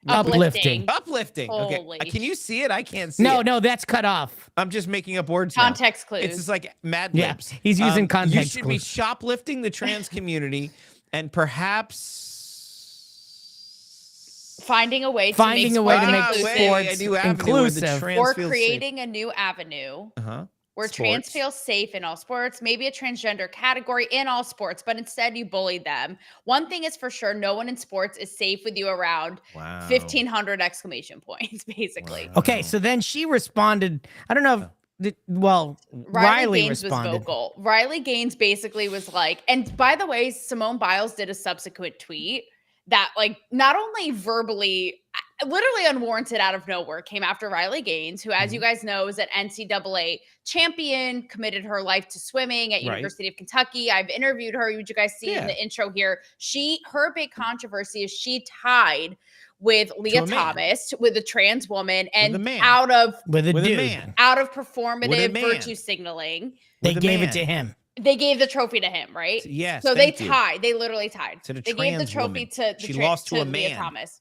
S4: Uplifting.
S2: Uplifting. Okay.
S3: Holy
S2: Can you see it? I can't see
S4: No,
S2: it.
S4: no, that's cut off.
S2: I'm just making up words now.
S3: Context clues.
S2: It's just like Mad
S4: Yeah,
S2: Libs.
S4: he's using
S2: You
S4: context
S2: should be
S4: clues.
S2: shoplifting the trans community and perhaps
S3: Finding a way to
S4: Finding
S3: make
S4: a way to
S3: sports
S4: make
S3: inclusive,
S4: sports
S2: a new avenue where the
S4: inclusive.
S2: trans
S3: or
S2: feels
S3: creating a new avenue
S2: safe. Uh-huh.
S3: where trans
S2: Sports.
S3: feel safe in all sports, maybe a transgender category in all sports, but instead you bully them. One thing is for sure, no one in sports is safe with you around.
S2: Wow.
S3: 1,500 exclamation points, basically.
S2: Wow.
S4: Okay, so then she responded. I don't know. Well, Riley
S3: Gaines
S4: responded.
S3: was vocal. Riley Gaines basically was like, and by the way, Simone Biles did a subsequent tweet that like not only verbally, literally unwarranted out of nowhere, came after Riley Gaines, who, as you guys know, is an NCAA champion, committed her life to swimming at
S2: Right.
S3: University of Kentucky. I've interviewed her. You guys see in
S2: Yeah.
S3: the intro here. Her big controversy is she tied with Leah
S2: a man.
S3: Thomas, with a trans woman, and
S2: a man.
S3: out of
S4: with a
S2: With a
S4: dude.
S2: man.
S3: performative
S2: man.
S3: virtue signaling.
S4: They
S2: With a
S4: gave
S2: man.
S4: it to him.
S3: They gave the trophy to him, right?
S2: Yes.
S3: So they
S2: thank you.
S3: tied. They literally tied.
S2: To the
S3: They gave the
S2: trans
S3: trophy
S2: woman.
S3: to the
S2: She lost to a
S3: Leah
S2: man.
S3: Thomas.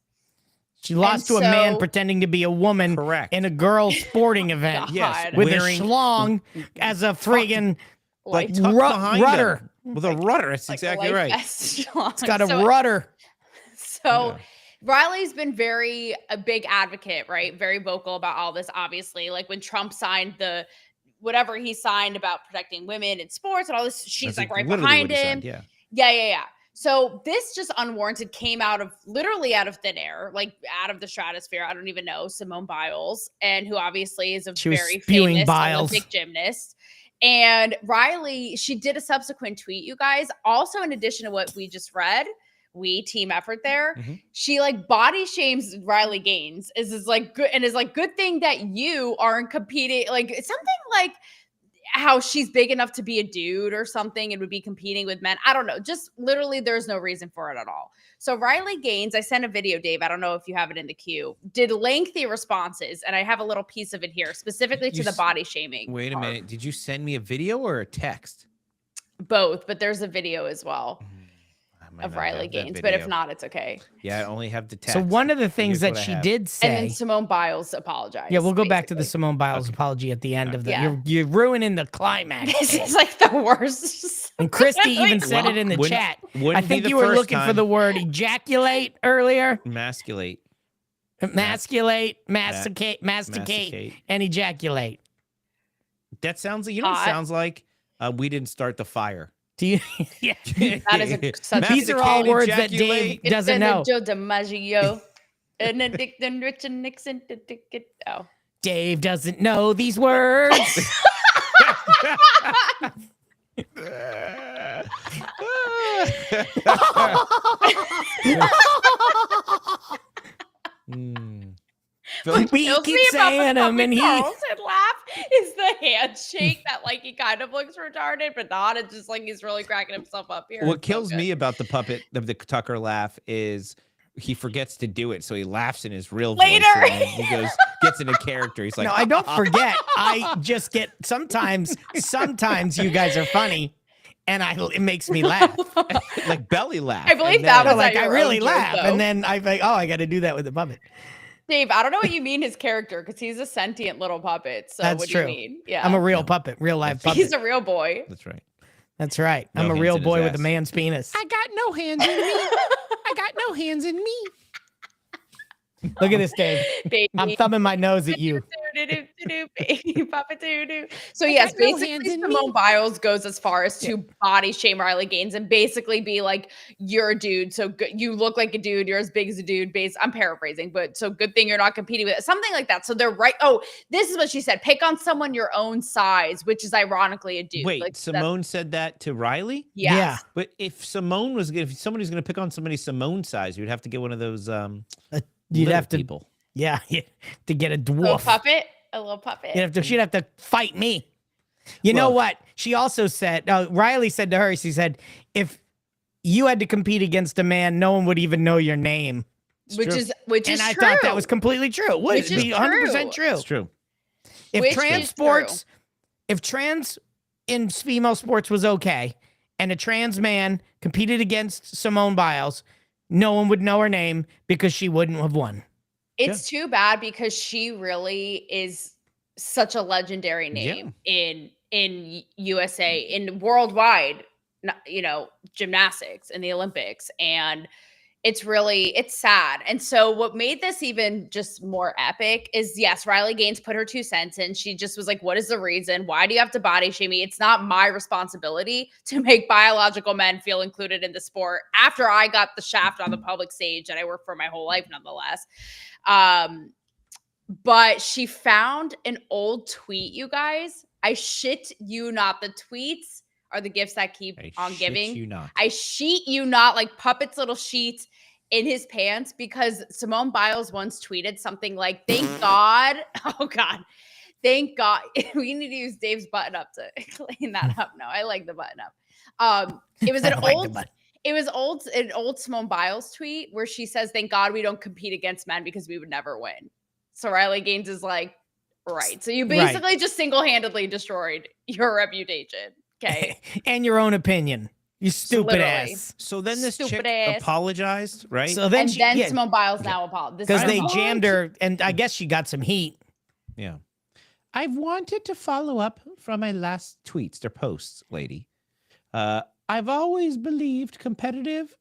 S4: She lost to a man
S3: so-
S4: pretending to be a woman
S2: Correct.
S4: in a girls' sporting event
S2: Yes.
S3: God.
S4: with
S2: Wearing-
S4: a schlong as a friggin'
S2: like
S3: Life-
S2: tucked behind
S4: rudder.
S2: them. With a rudder. That's
S3: like a
S2: exactly
S3: life
S2: right.
S3: vest.
S4: It's got a
S3: So-
S4: rudder.
S3: So
S2: Yeah.
S3: Riley's been a big advocate, right? Very vocal about all this, obviously. Like when Trump signed whatever he signed about protecting women in sports and all this, she's
S2: That's
S3: like right
S2: literally
S3: behind
S2: what he
S3: him.
S2: said, Yeah.
S3: Yeah. So this just unwarranted came literally out of thin air, like out of the stratosphere. I don't even know. Simone Biles, and who obviously is a
S4: She was
S3: very
S4: spewing
S3: famous
S4: biles.
S3: Olympic gymnast. And Riley, she did a subsequent tweet, you guys. Also, in addition to what we just read, team effort there.
S2: Mhm.
S3: She like body shames Riley Gaines is like good and is like good thing that you aren't competing. Like it's something like how she's big enough to be a dude or something and would be competing with men. I don't know. Just literally, there's no reason for it at all. So Riley Gaines, I sent a video, Dave. I don't know if you have it in the queue. Did lengthy responses, and I have a little piece of it here, specifically to the body shaming.
S2: Wait a minute. Did you send me a video or a text?
S3: Both, but there's a video as well of Riley Gaines. But if not, it's okay.
S2: Yeah, I only have the text.
S4: So one of the things
S2: Here's
S4: that
S2: what I
S4: she
S2: have.
S4: did say,
S3: And then Simone Biles apologized.
S4: yeah, we'll go back to the
S3: basically.
S4: Simone Biles apology at the end of the.
S3: Yeah.
S4: You're ruining the climax.
S3: This is like the worst.
S4: And Christy even said it in the
S2: Wouldn't-
S4: chat.
S2: wouldn't
S4: I
S2: be
S4: think
S2: the
S4: you were
S2: first
S4: looking for
S2: time.
S4: the word ejaculate earlier.
S2: Emasculate.
S4: Masculate, masticate,
S2: Masticate.
S4: and ejaculate.
S2: That sounds like, you know what it sounds like? We didn't start the fire.
S4: Do you? Yeah.
S3: That is such
S4: These are all words that Dave doesn't know.
S3: Joe DiMaggio. And then Richard Nixon. Oh.
S4: Dave doesn't know these words.
S2: Phil-
S4: We
S3: Kills
S4: keep
S3: me about
S4: saying
S3: the
S4: him, and
S3: Tucker
S4: he.
S3: Carlson laugh is the handshake that like he kind of looks retarded, but not. It's just like he's really cracking himself up here.
S2: What
S3: It's so
S2: kills
S3: good.
S2: me about the puppet of the Tucker laugh is he forgets to do it, so he laughs in his real
S3: Later.
S2: voice. And then he goes, gets into character. He's like,
S4: No, I don't forget. I just get sometimes you guys are funny, and it makes me laugh.
S2: like belly laugh.
S3: I believe
S2: And
S3: that
S2: then-
S3: was
S4: Like
S3: at
S4: I
S3: your
S4: really
S3: own joke,
S4: laugh,
S3: though.
S4: and then I think, oh, I got to do that with the puppet.
S3: Dave, I don't know what you mean his character because he's a sentient little puppet. So
S4: That's
S3: what
S4: true.
S3: do you mean? Yeah,
S4: I'm a real puppet, real live puppet.
S3: he's a real boy.
S2: That's right.
S4: That's right.
S2: No
S4: I'm a
S2: hands
S4: real
S2: in his
S4: boy with a
S2: ass.
S4: man's penis.
S2: I got no hands in me. I got no hands in me.
S4: Look at this, Dave.
S3: Baby.
S4: I'm thumbing my nose at you.
S3: Baby Papa Doo-doo. So yes,
S2: got no
S3: basically
S2: hands in
S3: Simone
S2: me.
S3: Biles goes as far as to body shame Riley Gaines and basically be like, "You're a dude, so good. You look like a dude. You're as big as a dude." I'm paraphrasing, but so good thing you're not competing with it. Something like that. So they're right. Oh, this is what she said: pick on someone your own size, which is ironically a dude.
S2: Wait,
S3: Like,
S2: Simone said that to Riley?
S3: Yes.
S4: Yeah.
S2: But if somebody's going to pick on somebody Simone size, you'd have to get one of those
S4: You'd
S2: little
S4: have to,
S2: people.
S4: yeah, to get a
S3: A
S4: dwarf.
S3: little puppet.
S4: She'd have to fight me. You know what? She also said, Riley said to her, she said, if you had to compete against a man, no one would even know your name.
S3: which
S2: true.
S3: is
S4: And I
S3: true.
S4: thought that was completely true. It would
S3: Which is
S4: be 100% true.
S2: It's true.
S4: If
S3: Which
S4: trans
S3: is
S4: sports, if trans in female sports was okay, and a trans man competed against Simone Biles, no one would know her name because she wouldn't have won.
S3: It's too bad because she really is such a legendary name in USA, in worldwide, gymnastics in the Olympics. And it's sad. And so what made this even just more epic is, yes, Riley Gaines put her 2 cents in. She just was like, what is the reason? Why do you have to body shame me? It's not my responsibility to make biological men feel included in the sport after I got the shaft on the public stage that I worked for my whole life, nonetheless. But she found an old tweet, you guys. I shit you not. The tweets are the gifts that keep on giving.
S2: You not.
S3: I sheet you not, like Puppet's little sheets in his pants, because Simone Biles once tweeted something like, thank God. Oh God. Thank God. We need to use Dave's button up to clean that up. No, I like the button up. It was an an old Simone Biles tweet where she says, thank God we don't compete against men because we would never win. So Riley Gaines is like, right. So you basically just single-handedly destroyed your reputation. Okay.
S4: And your own opinion. You stupid
S3: Literally.
S4: ass.
S2: So then this
S3: Stupid
S2: chick
S3: ass.
S2: apologized, right?
S4: So then
S3: And Simone Biles now apologized.
S4: because they jammed her, and I guess she got some heat.
S2: Yeah. I've wanted to follow up from my last tweets or posts, lady. I've always believed competitive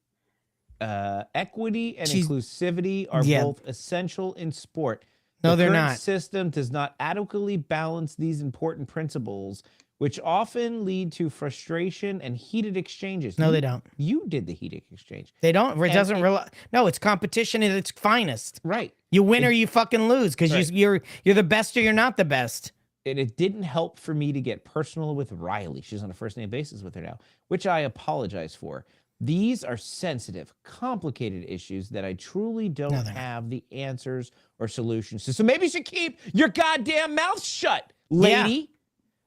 S2: equity and inclusivity are both essential in sport.
S4: No,
S2: The
S4: they're
S2: current
S4: not.
S2: system does not adequately balance these important principles, which often lead to frustration and heated exchanges.
S4: No, they don't.
S2: You did the heated exchange.
S4: They don't. It
S2: And
S4: doesn't rely. No, it's competition at its finest.
S2: Right.
S4: You win or you fucking lose because
S2: Right.
S4: you're the best or you're not the best.
S2: And it didn't help for me to get personal with Riley. She's on a first name basis with her now, which I apologize for. These are sensitive, complicated issues that I truly don't have the answers or solutions to. So maybe you should keep your goddamn mouth shut, lady.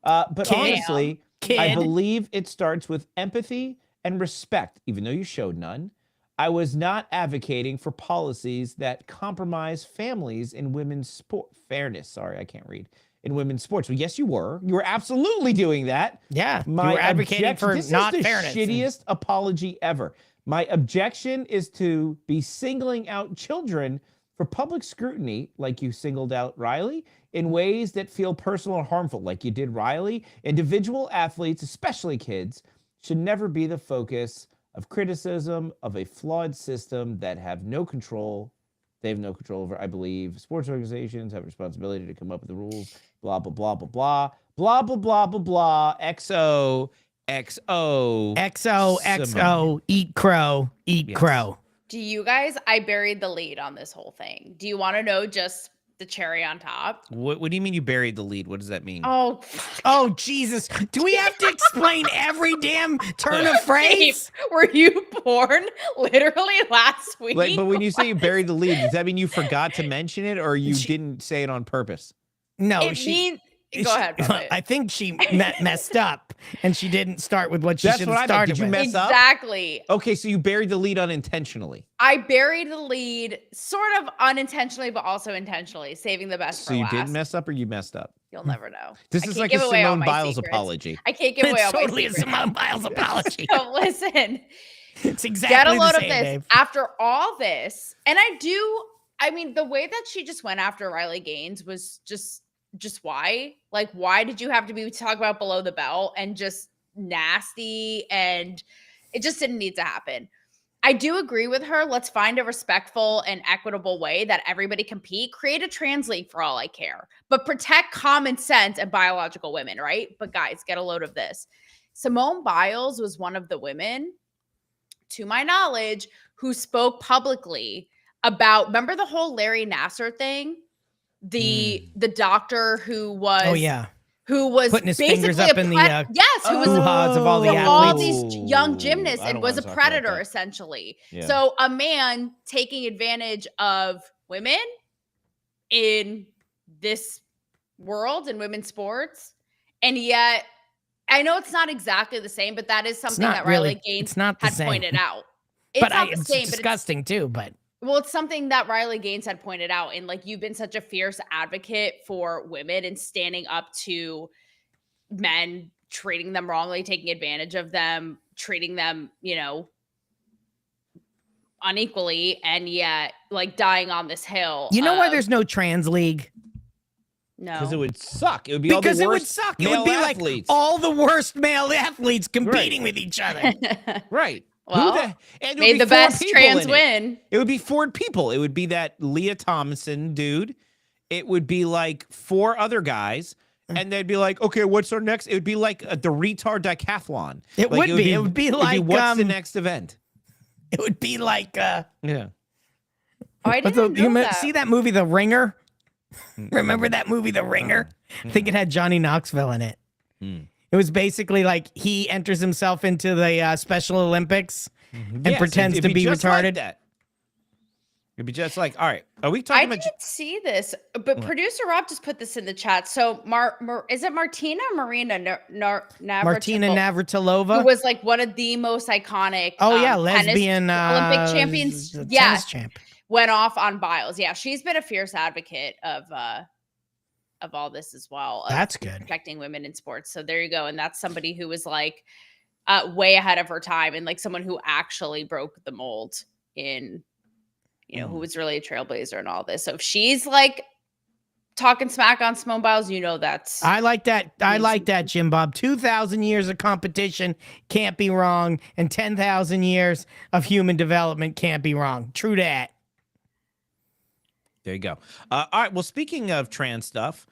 S2: But
S4: Kid.
S2: honestly, I
S4: Kid.
S2: believe it starts with empathy and respect, even though you showed none. I was not advocating for policies that compromise families in women's sport. Fairness, sorry, I can't read. In women's sports. Well, yes, you were. You were absolutely doing that.
S4: Yeah, you were advocating for not
S2: this
S4: fairness.
S2: Is the shittiest apology ever. My objection is to be singling out children for public scrutiny, like you singled out Riley, in ways that feel personal or harmful, like you did Riley. Individual athletes, especially kids, should never be the focus of criticism of a flawed system that have no control. They have no control over, I believe, sports organizations have a responsibility to come up with the rules, blah, blah, blah, blah, blah, blah, blah, blah, blah, blah, XO,
S4: XO, eat crow, eat crow.
S3: Do you guys, I buried the lead on this whole thing. Do you want to know just the cherry on top?
S2: What do you mean you buried the lead? What does that mean?
S4: Oh, Jesus. Do we have to explain every damn turn of phrase?
S3: Were you born literally last week?
S2: But when you say you buried the lead, does that mean you forgot to mention it or you didn't say it on purpose?
S4: No,
S3: Go ahead, Puppet.
S4: I think she messed up and she didn't start with what she should have started
S2: Did you
S4: with.
S2: mess up?
S3: Exactly.
S2: Okay, so you buried the lead unintentionally.
S3: I buried the lead sort of unintentionally, but also intentionally, saving the best
S2: So
S3: for
S2: you
S3: last.
S2: didn't mess up or you messed up?
S3: You'll never know.
S2: This
S3: I
S2: is
S3: can't
S2: like
S3: give
S2: a
S3: away all
S2: Simone
S3: my
S2: Biles
S3: secrets.
S2: apology.
S3: I can't give away all
S4: Totally
S3: my
S4: a
S3: secrets.
S4: Simone Biles apology.
S3: So listen.
S4: It's exactly
S3: Get a
S4: the
S3: load
S4: same,
S3: of this.
S4: Dave.
S3: After all this, and I mean, the way that she just went after Riley Gaines was just why? Like, why did you have to be talking about below the belt and just nasty? And it just didn't need to happen. I do agree with her. Let's find a respectful and equitable way that everybody compete. Create a trans league for all I care, but protect common sense and biological women, right? But guys, get a load of this. Simone Biles was one of the women, to my knowledge, who spoke publicly about, remember the whole Larry Nassar thing? The doctor who was
S4: putting his fingers
S3: basically
S4: up in the
S3: who was
S4: hoo-haws of all the
S3: all
S4: athletes.
S3: these young gymnasts
S2: I
S3: and
S2: don't
S3: was a
S2: wanna talk about
S3: predator
S2: that.
S3: essentially.
S2: Yeah.
S3: So a man taking advantage of women in this world in women's sports, and yet I know it's not exactly the same, but that is something
S4: not
S3: that Riley
S4: really-
S3: Gaines
S4: it's not the
S3: had
S4: same.
S3: pointed out.
S4: But
S3: not the
S4: it's
S3: same, but
S4: disgusting too, but
S3: well, it's something that Riley Gaines had pointed out. And like, you've been such a fierce advocate for women and standing up to men, treating them wrongly, taking advantage of them, treating them, unequally, and yet like dying on this hill.
S4: you know why there's no trans league?
S3: no.
S2: Because it would suck. It would be
S4: Because
S2: all the
S4: it would
S2: worst
S4: suck. It
S2: male
S4: would be
S2: athletes.
S4: like all the worst male athletes competing with each other.
S2: Right.
S3: Well,
S2: and it would
S3: made
S2: be
S3: the
S2: 4
S3: best
S2: people
S3: trans
S2: in it.
S3: win.
S2: It would be 4 people. It would be that Leah Thompson dude. It would be like 4 other guys. And they'd be like, okay, what's our next? It would be like the retard decathlon.
S4: It would be. It would be like,
S2: what's the next event?
S4: It would be like
S2: Yeah.
S3: Oh, I didn't know that.
S4: see that movie The Ringer? Remember that movie The Ringer? I think it had Johnny Knoxville in it. It was basically like he enters himself into the Special Olympics and
S2: Yes,
S4: pretends
S2: it'd
S4: to
S2: be
S4: be
S2: just like
S4: retarded.
S2: that. It'd be just like, all right, are we
S3: I
S2: talking about?
S3: didn't see this, but producer Rob just put this in the chat. So, is it Martina or Marina
S4: Martina Navratilova.
S3: who was like one of the most iconic?
S4: Lesbian
S3: Olympic champions.
S4: tennis champ.
S3: Went off on Biles. Yeah, she's been a fierce advocate of all this as well. Of
S4: That's good.
S3: protecting women in sports. So there you go, and that's somebody who was like way ahead of her time, and like someone who actually broke the mold in. Who was really a trailblazer and all this. So if she's like talking smack on Simone Biles, that's.
S4: I like that. I like that, Jim Bob. 2,000 years of competition can't be wrong, and 10,000 years of human development can't be wrong. True that.
S2: There you go. All right. Well, speaking of trans stuff,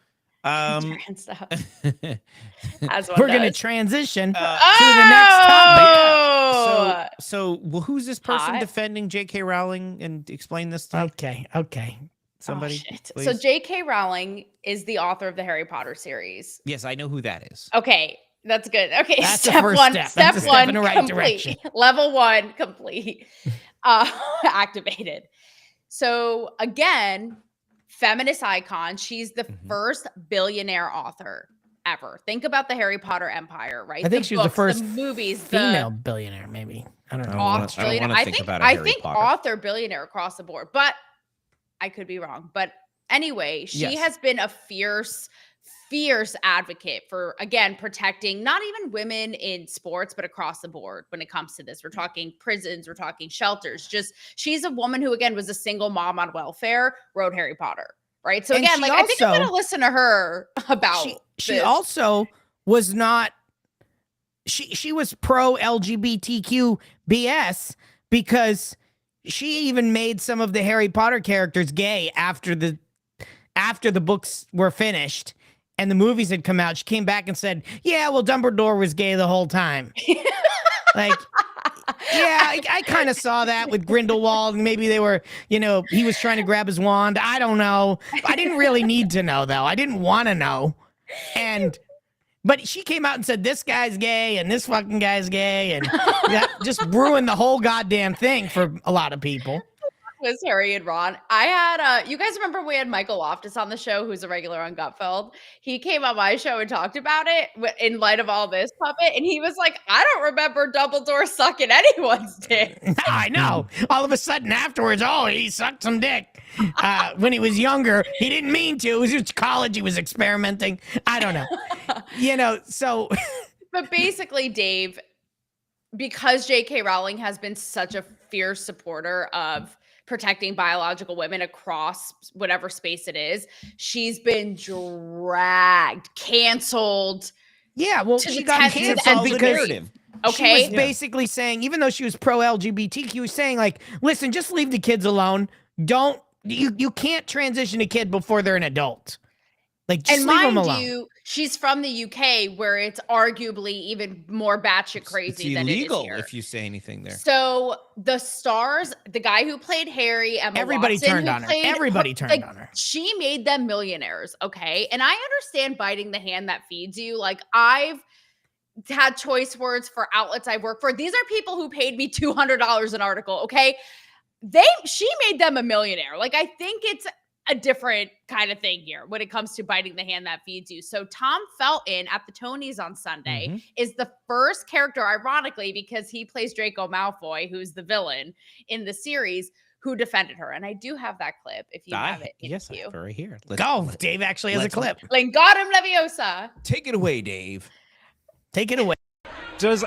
S3: trans stuff. As one
S4: We're going to
S3: does.
S4: transition to the next topic.
S3: Oh!
S2: So who's this person
S3: Hot.
S2: defending J.K. Rowling and explain this to me?
S4: Okay.
S2: Somebody,
S3: shit.
S2: please?
S3: So J.K. Rowling is the author of the Harry Potter series.
S2: Yes, I know who that is.
S3: Okay, that's good. Okay,
S4: That's the
S3: step
S4: first
S3: one.
S4: step.
S3: Step
S4: That's a step
S3: one.
S4: in the right
S3: complete.
S4: direction.
S3: Level 1 complete. Activated. So again, feminist icon. She's the first billionaire author. ever. Think about the Harry Potter empire, right?
S4: I think she was the first
S3: the movies,
S4: female billionaire, maybe. I don't know.
S2: I don't
S3: billionaire.
S2: wanna think about a
S3: I
S2: Harry
S3: think
S2: Potter.
S3: author billionaire across the board, but I could be wrong. But anyway, she
S2: Yes.
S3: has been a fierce advocate for, again, protecting not even women in sports, but across the board when it comes to this. We're talking prisons, we're talking shelters. Just she's a woman who, again, was a single mom on welfare, wrote Harry Potter. Right. So
S4: And
S3: again,
S4: she
S3: like I think I'm
S4: also-
S3: gonna listen to her about
S4: She
S3: this.
S4: also was not. She was pro LGBTQ BS because she even made some of the Harry Potter characters gay after the books were finished and the movies had come out. She came back and said, "Yeah, well, Dumbledore was gay the whole time." Like, yeah, I kind of saw that with Grindelwald, and maybe they were, he was trying to grab his wand. I don't know. I didn't really need to know, though. I didn't want to know. But she came out and said, this guy's gay and this fucking guy's gay, and that just ruined the whole goddamn thing for a lot of people.
S3: Was Harry and Ron. I had you guys remember we had Michael Loftus on the show, who's a regular on Gutfeld. He came on my show and talked about it in light of all this, Puppet, and he was like, I don't remember Dumbledore sucking anyone's dick.
S4: I know. All of a sudden afterwards, he sucked some dick. When he was younger, he didn't mean to. It was just college. He was experimenting. I don't know. So.
S3: But basically, Dave, because J.K. Rowling has been such a fierce supporter of protecting biological women across whatever space it is, she's been dragged, canceled.
S4: Yeah, well,
S3: to
S4: she
S3: the
S4: got
S3: 10th
S4: canceled because
S2: narrative.
S3: Okay.
S4: she was basically saying, even though she was pro LGBTQ, she was saying, like, listen, just leave the kids alone. You can't transition a kid before they're an adult. Like, just
S3: and
S4: leave them
S3: mind
S4: alone.
S3: you, she's from the UK, where it's arguably even more batshit crazy
S2: It's
S3: than
S2: illegal
S3: it is here.
S2: if you say anything there.
S3: So the stars, the guy who played Harry, Emma
S4: Everybody
S3: Watson,
S4: turned
S3: who
S4: on her.
S3: played
S4: Everybody turned on her.
S3: She made them millionaires, okay? And I understand biting the hand that feeds you. Like, I've had choice words for outlets I work for. These are people who paid me $200 an article, okay? She made them a millionaire. Like, I think it's a different kind of thing here when it comes to biting the hand that feeds you. So Tom Felton at the Tonys on Sunday is the first character, ironically, because he plays Draco Malfoy, who's the villain in the series, who defended her. And I do have that clip if you have it.
S2: Yes, I have it right here.
S4: Dave actually has a clip.
S3: Wingardium Leviosa.
S2: Take it away, Dave.
S4: Take it away.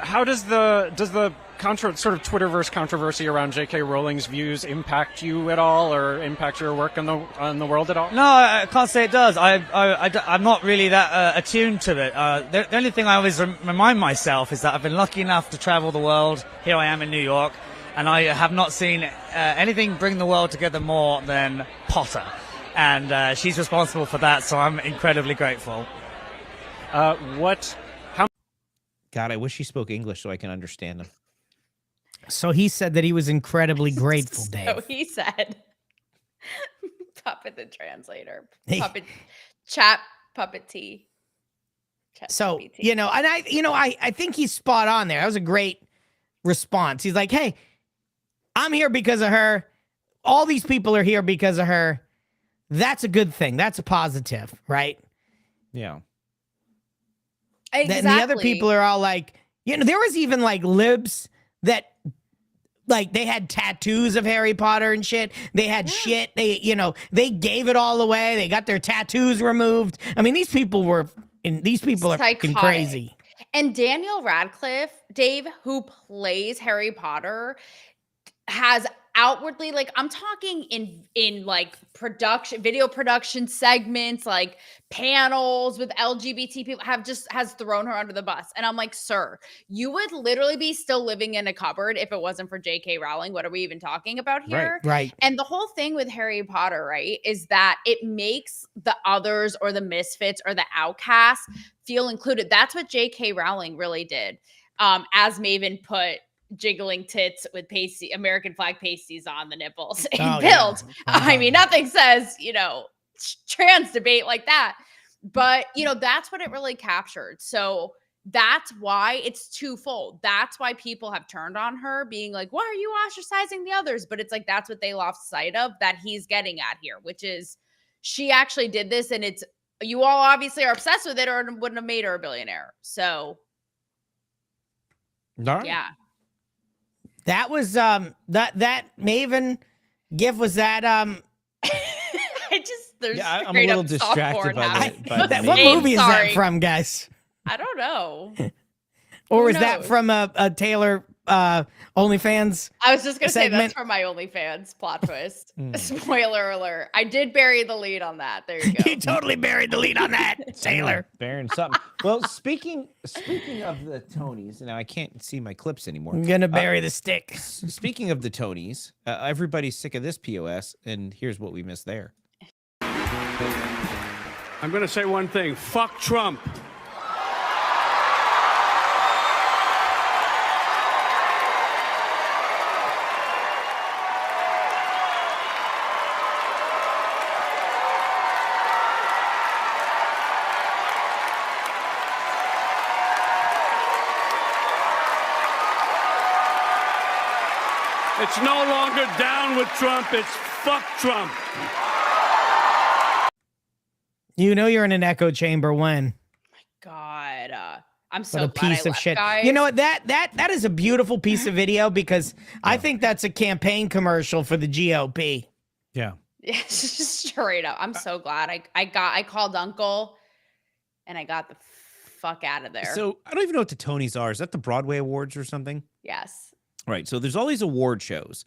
S6: How does the sort of Twitterverse controversy around J.K. Rowling's views impact you at all, or impact your work on the world at all?
S9: No, I can't say it does. I'm not really that attuned to it. The only thing I always remind myself is that I've been lucky enough to travel the world. Here I am in New York, and I have not seen anything bring the world together more than Potter. And she's responsible for that, so I'm incredibly grateful.
S2: God, I wish he spoke English so I can understand him.
S4: So he said that he was incredibly grateful, Dave.
S3: So he said, Puppet the translator,
S4: Hey.
S3: Puppet T.
S4: So, and I think he's spot on there. That was a great response. He's like, hey, I'm here because of her. All these people are here because of her. That's a good thing. That's a positive, right?
S2: Yeah.
S3: Exactly.
S4: And the other people are all like, there was even like libs that like they had tattoos of Harry Potter and shit. They had shit. They gave it all away. They got their tattoos removed. I mean, these people are fucking crazy.
S3: And Daniel Radcliffe, Dave, who plays Harry Potter, has outwardly, like, I'm talking in like video production segments, like panels with LGBT people, has thrown her under the bus. And I'm like, sir, you would literally be still living in a cupboard if it wasn't for J.K. Rowling. What are we even talking about here?
S4: Right.
S3: And the whole thing with Harry Potter, right, is that it makes the others or the misfits or the outcasts feel included. That's what J.K. Rowling really did. As Maven put jiggling tits with American flag pasties on the nipples and build.
S4: Yeah.
S3: I mean, nothing says, trans debate like that. But, that's what it really captured. So that's why it's twofold. That's why people have turned on her, being like, why are you ostracizing the others? But it's like, that's what they lost sight of that he's getting at here, which is she actually did this, and it's you all obviously are obsessed with it, or it wouldn't have made her a billionaire. So,
S2: All right.
S3: yeah.
S4: That was that Maven gif was that
S3: There's
S2: Yeah, I'm a
S3: straight
S2: little
S3: up soft
S2: distracted
S3: porn
S2: by
S3: happening.
S2: the
S4: what
S2: Maven.
S4: movie is
S3: Sorry.
S4: that from, guys?
S3: I don't know.
S4: Or
S3: Who
S4: was that
S3: knows?
S4: from a Taylor OnlyFans?
S3: I was just gonna say
S4: segment?
S3: that's from my OnlyFans plot twist. Spoiler alert. I did bury the lead on that. There you go.
S4: You totally buried the lead on that, Taylor.
S2: Baron something. Well, speaking of the Tonys, now I can't see my clips anymore.
S4: I'm gonna bury the stick.
S2: Speaking of the Tonys, everybody's sick of this POS, and here's what we missed there.
S8: I'm going to say one thing. Fuck Trump. It's no longer down with Trump. It's fuck Trump.
S4: You know you're in an echo chamber when.
S3: God, I'm so
S4: What a
S3: glad
S4: piece
S3: I
S4: of
S3: left,
S4: shit.
S3: guys.
S4: You know what? That is a beautiful piece of video because I think that's a campaign commercial for the GOP.
S2: Yeah.
S3: Yeah, straight up. I'm so glad I called Uncle, and I got the fuck out of there.
S2: So I don't even know what the Tonys are. Is that the Broadway Awards or something?
S3: Yes.
S2: Right. So there's all these award shows,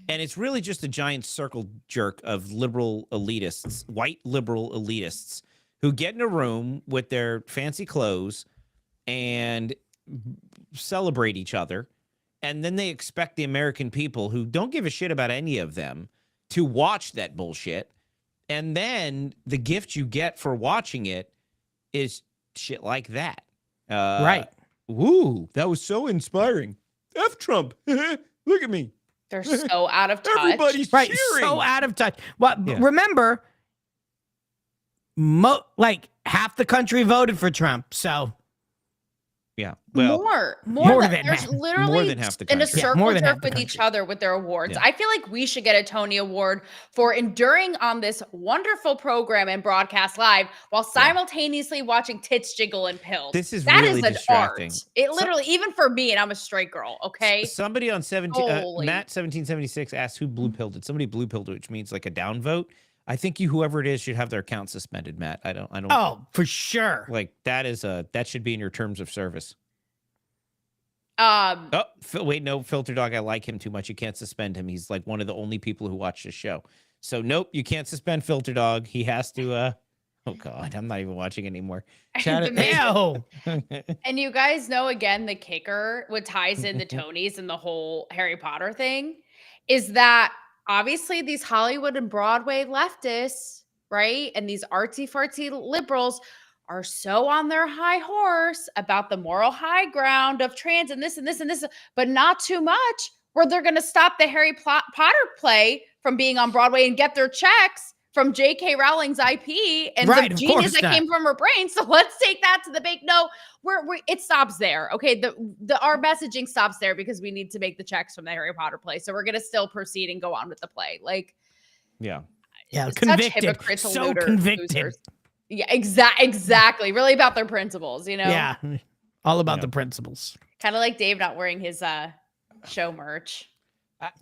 S2: and it's really just a giant circle jerk of liberal elitists, white liberal elitists, who get in a room with their fancy clothes and celebrate each other. And then they expect the American people, who don't give a shit about any of them, to watch that bullshit. And then the gift you get for watching it is shit like that.
S4: Right.
S2: Woo, that was so inspiring. F Trump. Look at me.
S3: They're so out of touch.
S2: Everybody's
S4: Right.
S2: cheering.
S4: So out of touch. Well,
S2: Yeah.
S4: remember, like half the country voted for Trump. So
S2: Yeah. Well,
S4: More
S3: than,
S4: than
S3: there's
S4: half.
S3: literally
S2: More than half the
S3: in a
S2: country.
S4: Yeah,
S3: circle
S4: more than half
S3: jerk
S4: the
S3: with each
S4: country.
S3: other with their awards.
S2: Yeah.
S3: I feel like we should get a Tony Award for enduring on this wonderful program and broadcast live while simultaneously watching tits jiggle and pills.
S2: This is
S3: That
S2: really
S3: is an
S2: distracting.
S3: art. It literally, even for me, and I'm a straight girl, okay?
S2: somebody on
S3: Holy.
S2: Matt 1776 asked who blue pilled it. Somebody blue pilled it, which means like a downvote. I think whoever it is should have their account suspended, Matt. I don't
S4: Oh, for sure.
S2: like that should be in your terms of service.
S3: Um,
S2: Oh, wait, no, Filter Dog. I like him too much. You can't suspend him. He's like one of the only people who watch this show. So nope, you can't suspend Filter Dog. He has to. Oh God, I'm not even watching anymore.
S3: The man-
S4: Ew.
S3: And you guys know, again, the kicker, what ties in the Tonys and the whole Harry Potter thing, is that obviously these Hollywood and Broadway leftists, right, and these artsy-fartsy liberals are so on their high horse about the moral high ground of trans and this and this and this, but not too much, where they're going to stop the Harry Potter play from being on Broadway and get their checks from J.K. Rowling's IP and
S4: Right,
S3: the
S4: of
S3: genius
S4: course
S3: that
S4: not.
S3: came from her brain. So let's take that to the bank. No, it stops there. Okay, our messaging stops there because we need to make the checks from the Harry Potter play. So we're gonna still proceed and go on with the play. Like,
S2: Yeah.
S4: Yeah,
S3: such
S4: convicted.
S3: hypocrites,
S4: So convicted.
S3: losers. Yeah, exactly. Really about their principles, you know.
S4: Yeah. All about
S2: Yeah.
S4: the principles.
S3: Kind of like Dave not wearing his show merch.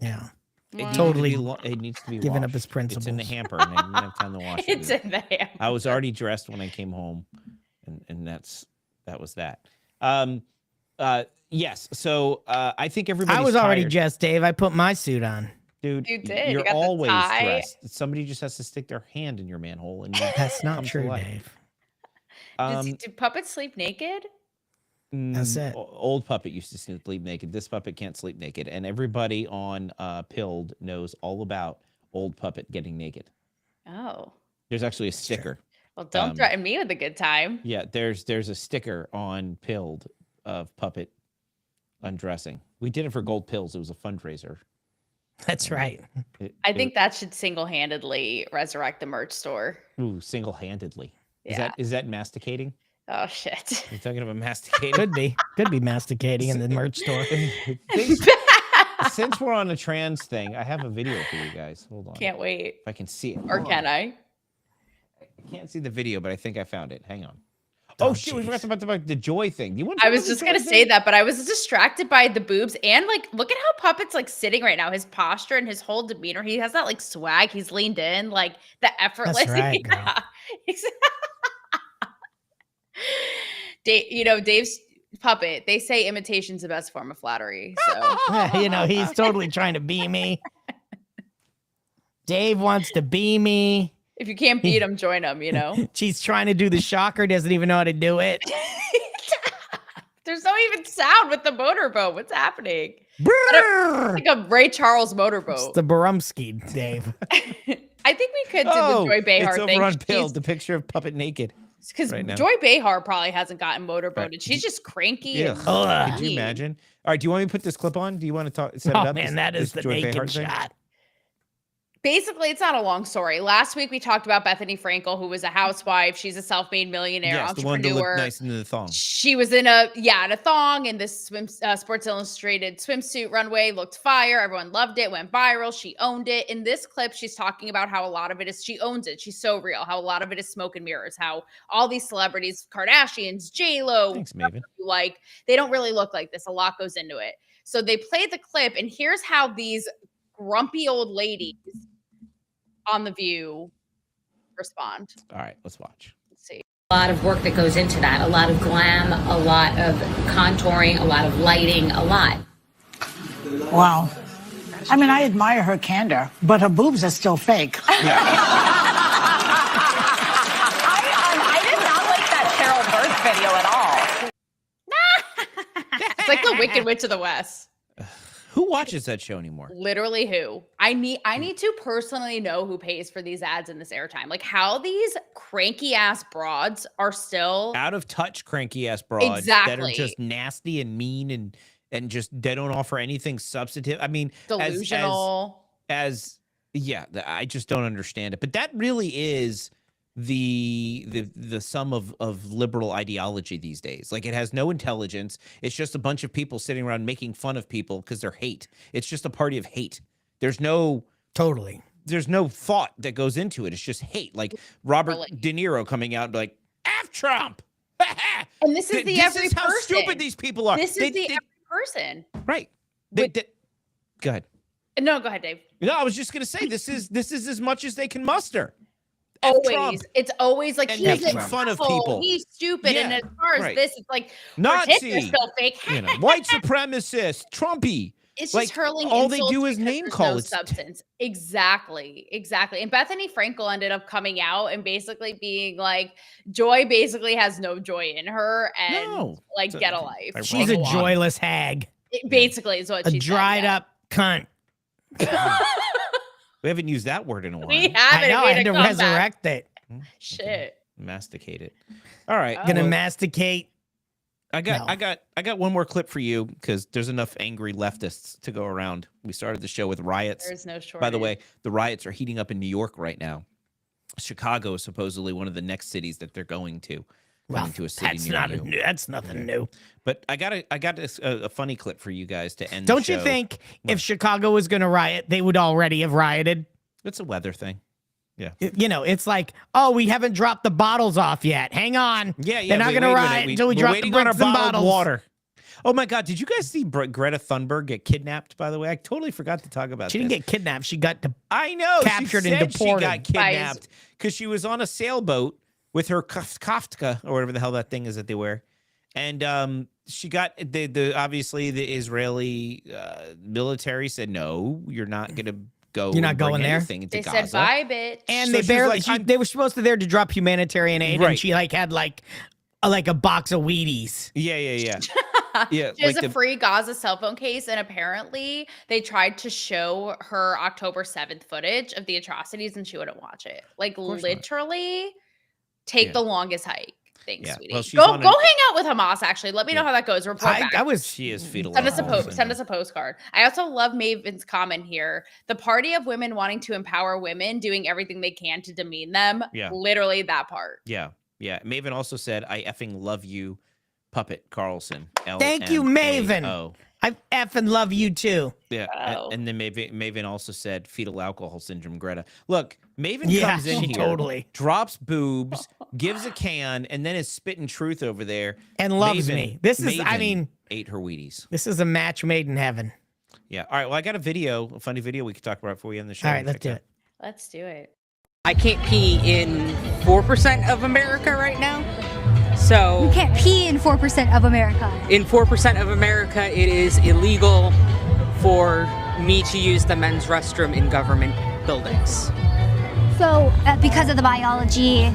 S4: Yeah.
S3: Well,
S4: Totally
S2: It needs to be
S4: giving up
S2: washed.
S4: his principles.
S2: It's in the hamper, and I didn't have time to wash it.
S3: It's in the hamper.
S2: I was already dressed when I came home, and that was that. Yes. So I think everybody.
S4: I was already dressed, Dave. I put my suit on.
S2: Dude,
S3: You did. You
S2: you're
S3: got the
S2: always
S3: tie.
S2: dressed. Somebody just has to stick their hand in your manhole, and you
S4: That's not
S2: come to
S4: true,
S2: life.
S4: Dave.
S3: Do puppets sleep naked?
S4: That's it.
S2: Old puppet used to sleep naked. This puppet can't sleep naked, and everybody on Pilled knows all about old puppet getting naked.
S3: Oh.
S2: There's actually a sticker.
S3: Well, don't threaten me with a good time.
S2: Yeah, there's a sticker on Pilled of puppet undressing. We did it for Gold Pills. It was a fundraiser.
S4: That's right.
S3: I think that should single-handedly resurrect the merch store.
S2: Ooh, single-handedly.
S3: Yeah.
S2: Is that masticating?
S3: Oh shit.
S2: You're talking about masticating?
S4: Could be masticating in the merch store.
S2: Since we're on a trans thing, I have a video for you guys. Hold on.
S3: Can't wait.
S2: If I can see it.
S3: Or can I?
S2: I can't see the video, but I think I found it. Hang on. Oh shit, we forgot about the joy thing. You want?
S3: I was just gonna say that, but I was distracted by the boobs and like, look at how Puppet's like sitting right now. His posture and his whole demeanor. He has that like swag. He's leaned in, like the effortless.
S4: That's right, girl.
S3: Dave's Puppet. They say imitation's the best form of flattery. So
S4: He's totally trying to be me. Dave wants to be me.
S3: if you can't beat him, join him.
S4: She's trying to do the shocker, doesn't even know how to do it.
S3: There's no even sound with the motorboat. What's happening? It's like a Ray Charles motorboat.
S4: It's the Barumski, Dave.
S3: I think we could do the Joy Behar
S2: it's
S3: thing.
S2: over on Build, the picture of Puppet naked.
S3: Because
S2: right now.
S3: Joy Behar probably hasn't gotten motorboated.
S2: Right.
S3: She's just cranky.
S2: Yeah.
S3: And
S2: Could you imagine? All right, do you want me to put this clip on? Do you want to talk? Set it
S4: Oh
S2: up?
S4: man, that is the
S2: Joy Behar
S4: naked
S2: thing?
S4: shot.
S3: Basically, it's not a long story. Last week we talked about Bethany Frankel, who was a housewife. She's a self-made millionaire
S2: Yes, the one
S3: entrepreneur.
S2: to look nice in the thong.
S3: She was in a thong in this Sports Illustrated swimsuit runway. Looked fire. Everyone loved it. Went viral. She owned it. In this clip, she's talking about how a lot of it is she owns it. She's so real. How a lot of it is smoke and mirrors. How all these celebrities, Kardashians, J-Lo,
S2: Thanks, Maven.
S3: like they don't really look like this. A lot goes into it. So they played the clip, and here's how these grumpy old ladies on The View respond.
S2: All right, let's watch.
S3: Let's see.
S10: A lot of work that goes into that, a lot of glam, a lot of contouring, a lot of lighting, a lot.
S11: Wow. I mean, I admire her candor, but her boobs are still fake.
S12: I did not like that Carol Birth video at all.
S3: It's like the Wicked Witch of the West.
S2: Who watches that show anymore?
S3: Literally who? I need to personally know who pays for these ads in this airtime. Like how these cranky ass broads are still
S2: Out of touch, cranky ass broads that are
S3: Exactly.
S2: just nasty and mean and just they don't offer anything substantive. I mean,
S3: delusional.
S2: I just don't understand it. But that really is the sum of liberal ideology these days. Like it has no intelligence. It's just a bunch of people sitting around making fun of people because they're hate. It's just a party of hate. There's no thought that goes into it. It's just hate. Like Robert De Niro coming out and be like, F Trump.
S3: And this is
S2: This
S3: every
S2: is how
S3: person.
S2: stupid these people are.
S3: This is every person.
S2: Right. Go ahead.
S3: No, go ahead, Dave.
S2: No, I was just gonna say this is as much as they can muster. F
S3: Always.
S2: Trump.
S3: It's always like
S2: And
S3: he's
S2: making fun of
S3: asshole,
S2: people.
S3: He's stupid. And
S2: Yeah,
S3: as far as
S2: right.
S3: this, it's like
S2: Nazi.
S3: Hitler's still fake.
S2: White supremacist, Trumpy.
S3: It's
S2: Like,
S3: just hurling
S2: all they
S3: insults
S2: do is
S3: because
S2: name
S3: there's
S2: call.
S3: no
S2: It's
S3: substance. Exactly. And Bethany Frankel ended up coming out and basically being like, Joy basically has no joy in her and like get a life.
S4: She's a joyless hag.
S3: It basically is what
S4: A
S3: she
S4: dried
S3: said,
S4: up cunt.
S2: We haven't used that word in a while.
S3: We haven't.
S4: I know,
S3: It
S4: I
S3: made
S4: had
S3: a
S4: to
S3: comeback.
S4: resurrect it.
S3: Shit.
S2: Masticate it. All right.
S4: Gonna
S2: well,
S4: masticate.
S2: I got one more clip for you because there's enough angry leftists to go around. We started the show with riots.
S3: There's no shortage.
S2: By the way, the riots are heating up in New York right now. Chicago is supposedly one of the next cities that they're going to.
S4: Well,
S2: Going to a city
S4: that's
S2: near
S4: not
S2: you.
S4: that's nothing new.
S2: But I got a funny clip for you guys to end.
S4: Don't
S2: the
S4: you
S2: show.
S4: think if Chicago was going to riot, they would already have rioted?
S2: It's a weather thing. Yeah.
S4: It's like, oh, we haven't dropped the bottles off yet. Hang on.
S2: Yeah.
S4: They're not going to riot until we drop the
S2: waiting on our
S4: bricks and
S2: bottled
S4: bottles.
S2: water. Oh my God! Did you guys see Greta Thunberg get kidnapped? By the way, I totally forgot to talk about.
S4: She didn't get kidnapped. She got
S2: I know.
S4: captured
S2: she
S4: and
S2: said
S4: deported.
S2: She got kidnapped because she was on a sailboat with her kaftka or whatever the hell that thing is that they wear, and she got the obviously the Israeli military said no, you're not gonna go.
S4: You're not going there?
S2: Into
S3: They
S2: Gaza.
S3: said bye, bitch.
S4: And
S2: So
S4: they
S2: she's
S4: barely.
S2: like,
S4: they were supposed to there to drop humanitarian aid,
S2: Right.
S4: and she had like a box of Wheaties.
S2: Yeah. Yeah.
S3: She has
S2: like
S3: a free Gaza cell phone case, and apparently they tried to show her October 7th footage of the atrocities, and she wouldn't watch it. Like
S2: course not.
S3: literally, take
S2: Yeah.
S3: the longest hike. Thanks,
S2: Yeah.
S3: sweetie.
S2: Well, she's
S3: go
S2: on
S3: hang out with Hamas. Actually, let me know how that goes. Report back.
S2: She is fetal.
S3: Send us a
S2: alcoholism.
S3: send us a postcard. I also love Maven's comment here. The party of women wanting to empower women, doing everything they can to demean them.
S2: Yeah.
S3: Literally that part.
S2: Yeah. Maven also said, "I effing love you, Puppet Carlson."
S4: Thank you, Maven.
S2: LMAO.
S4: I effing love you too.
S2: Yeah,
S3: Oh.
S2: and then Maven also said fetal alcohol syndrome. Greta, look, Maven
S4: Yeah,
S2: comes in
S4: she
S2: here,
S4: totally.
S2: drops boobs, gives a can, and then is spitting truth over there
S4: And loves me. This is, I
S2: Maven
S4: mean,
S2: ate her Wheaties.
S4: this is a match made in heaven.
S2: Yeah. All right. Well, I got a funny video we could talk about for you on the show.
S4: All right, let's do it.
S3: Let's do it.
S13: I can't pee in 4% of America right now. So
S14: You can't pee in 4% of America.
S13: in 4% of America, it is illegal for me to use the men's restroom in government buildings.
S14: So, because of the biology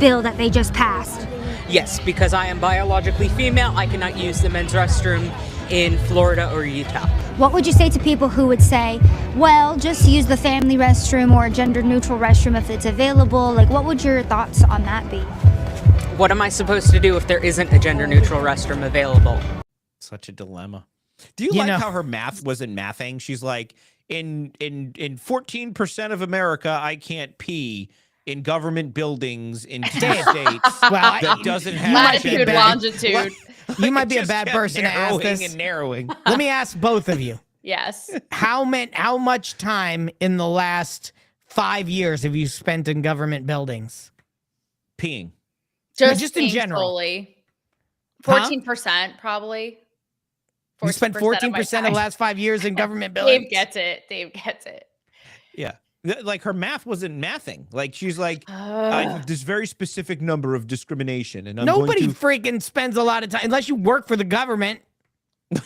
S14: bill that they just passed.
S13: Yes, because I am biologically female, I cannot use the men's restroom in Florida or Utah.
S14: What would you say to people who would say, well, just use the family restroom or a gender neutral restroom if it's available? Like, what would your thoughts on that be?
S13: What am I supposed to do if there isn't a gender neutral restroom available?
S2: Such a dilemma. Do you like how her math wasn't mathing? She's like, in 14% of America, I can't pee in government buildings in 2 states that doesn't have
S3: latitude, longitude.
S4: You might be a
S2: Just
S4: bad
S2: kept
S4: person to ask
S2: narrowing
S4: this.
S2: and narrowing.
S4: Let me ask both of you.
S3: Yes.
S4: How much time in the last 5 years have you spent in government buildings?
S2: Peeing.
S4: Just in
S3: peeing
S4: general.
S3: solely.
S4: Huh?
S3: 14% probably.
S4: You spent 14% of the last 5 years in government buildings?
S3: Dave gets it. Dave gets it.
S2: Yeah. Like her math wasn't mathing. Like she's like, I have this very specific number of discrimination, and I'm
S4: Nobody
S2: going to...
S4: freaking spends a lot of time unless you work for the government.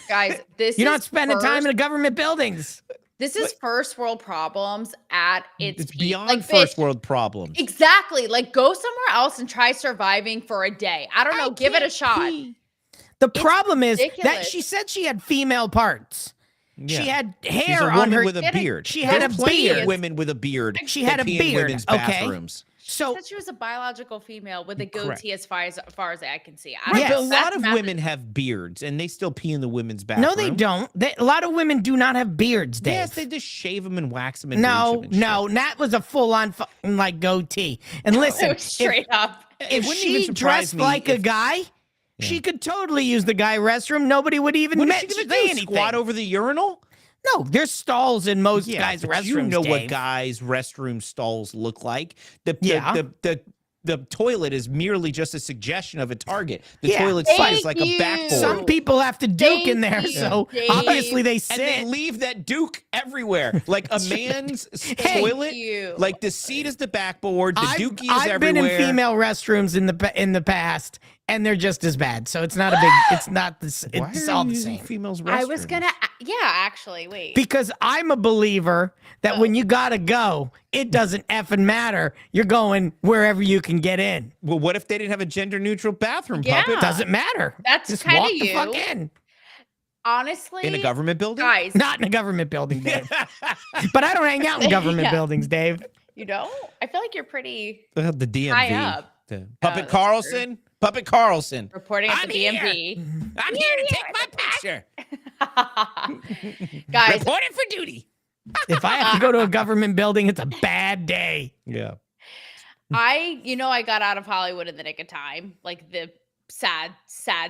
S3: Guys, this
S4: You're
S3: is
S4: not spending time in the government buildings.
S3: This is first world problems at its
S2: It's
S3: peak.
S2: beyond
S3: Like,
S2: first
S3: bitch,
S2: world problems.
S3: Exactly. Like, go somewhere else and try surviving for a day. I don't know. Give it a shot.
S4: The problem is that
S3: ridiculous.
S4: she said she had female parts.
S2: Yeah.
S4: She had
S2: She's
S4: hair
S2: a
S4: on
S2: woman
S4: her.
S2: with a beard.
S4: She had
S2: There's
S4: a
S2: plenty of
S4: beard.
S2: women with a beard.
S4: She
S2: that
S4: had a
S2: pee in
S4: beard.
S2: women's
S4: Okay.
S2: bathrooms.
S4: So
S3: Said she was a biological female with a
S2: Correct.
S3: goatee as far as I can see. I
S2: Right,
S3: don't
S2: but
S3: know.
S2: a lot
S3: That's
S2: of
S3: math-
S2: women have beards, and they still pee in the women's bathroom.
S4: no, they don't. A lot of women do not have beards, Dave.
S2: Yes, they just shave them and wax them and
S4: No,
S2: bleach 'em and
S4: no, that was a full-on fucking like goatee. And listen,
S3: It was straight up.
S4: if
S2: wouldn't even
S4: she
S2: surprise
S4: dressed
S2: me
S4: like a
S2: if-
S4: guy, she could totally use the guy restroom. Nobody would even
S2: What is
S4: say
S2: she gonna do?
S4: anything.
S2: Squat over the urinal?
S4: No, there's stalls in most guys'
S2: but
S4: restrooms.
S2: you know what
S4: Dave.
S2: guys' restroom stalls look like.
S4: Yeah.
S2: The toilet is merely just a suggestion of a target. The
S4: Yeah.
S2: toilet seat is
S3: Thank
S2: like a
S3: you.
S2: backboard.
S4: Some people have to duke in there,
S3: Thank you,
S4: so
S3: Dave.
S4: obviously they
S2: and
S4: sit.
S2: they leave that duke everywhere. Like a man's toilet,
S3: you.
S2: like the seat is the backboard, the dookie is
S4: I've been
S2: everywhere.
S4: in female restrooms in the past, and they're just as bad. So it's not a big. It's not this.
S2: Why
S4: It's
S2: are
S4: all
S2: you
S4: the
S2: using
S4: same.
S2: females'
S3: I was
S2: restrooms?
S3: gonna. Yeah, actually, wait.
S4: Because I'm a believer that when you gotta go, it doesn't effing matter. You're going wherever you can get in.
S2: Well, what if they didn't have a gender neutral bathroom,
S3: Yeah.
S2: puppet?
S4: Doesn't matter.
S3: That's
S4: Just
S3: kinda
S4: walk the
S3: you.
S4: fuck in.
S3: Honestly,
S2: In a government building?
S3: guys,
S4: Not in a government building, Dave. But I don't hang out in government
S3: Yeah.
S4: buildings, Dave.
S3: you don't. I feel like you're pretty
S2: The DMV.
S3: high up.
S2: Puppet
S3: that's
S2: Carlson. Puppet Carlson.
S3: reporting at
S2: I'm
S3: the DMV.
S2: I'm here to take my picture.
S3: Guys,
S2: Reporting for duty.
S4: If I have to go to a government building, it's a bad day.
S2: Yeah.
S3: I got out of Hollywood in the nick of time, like the sad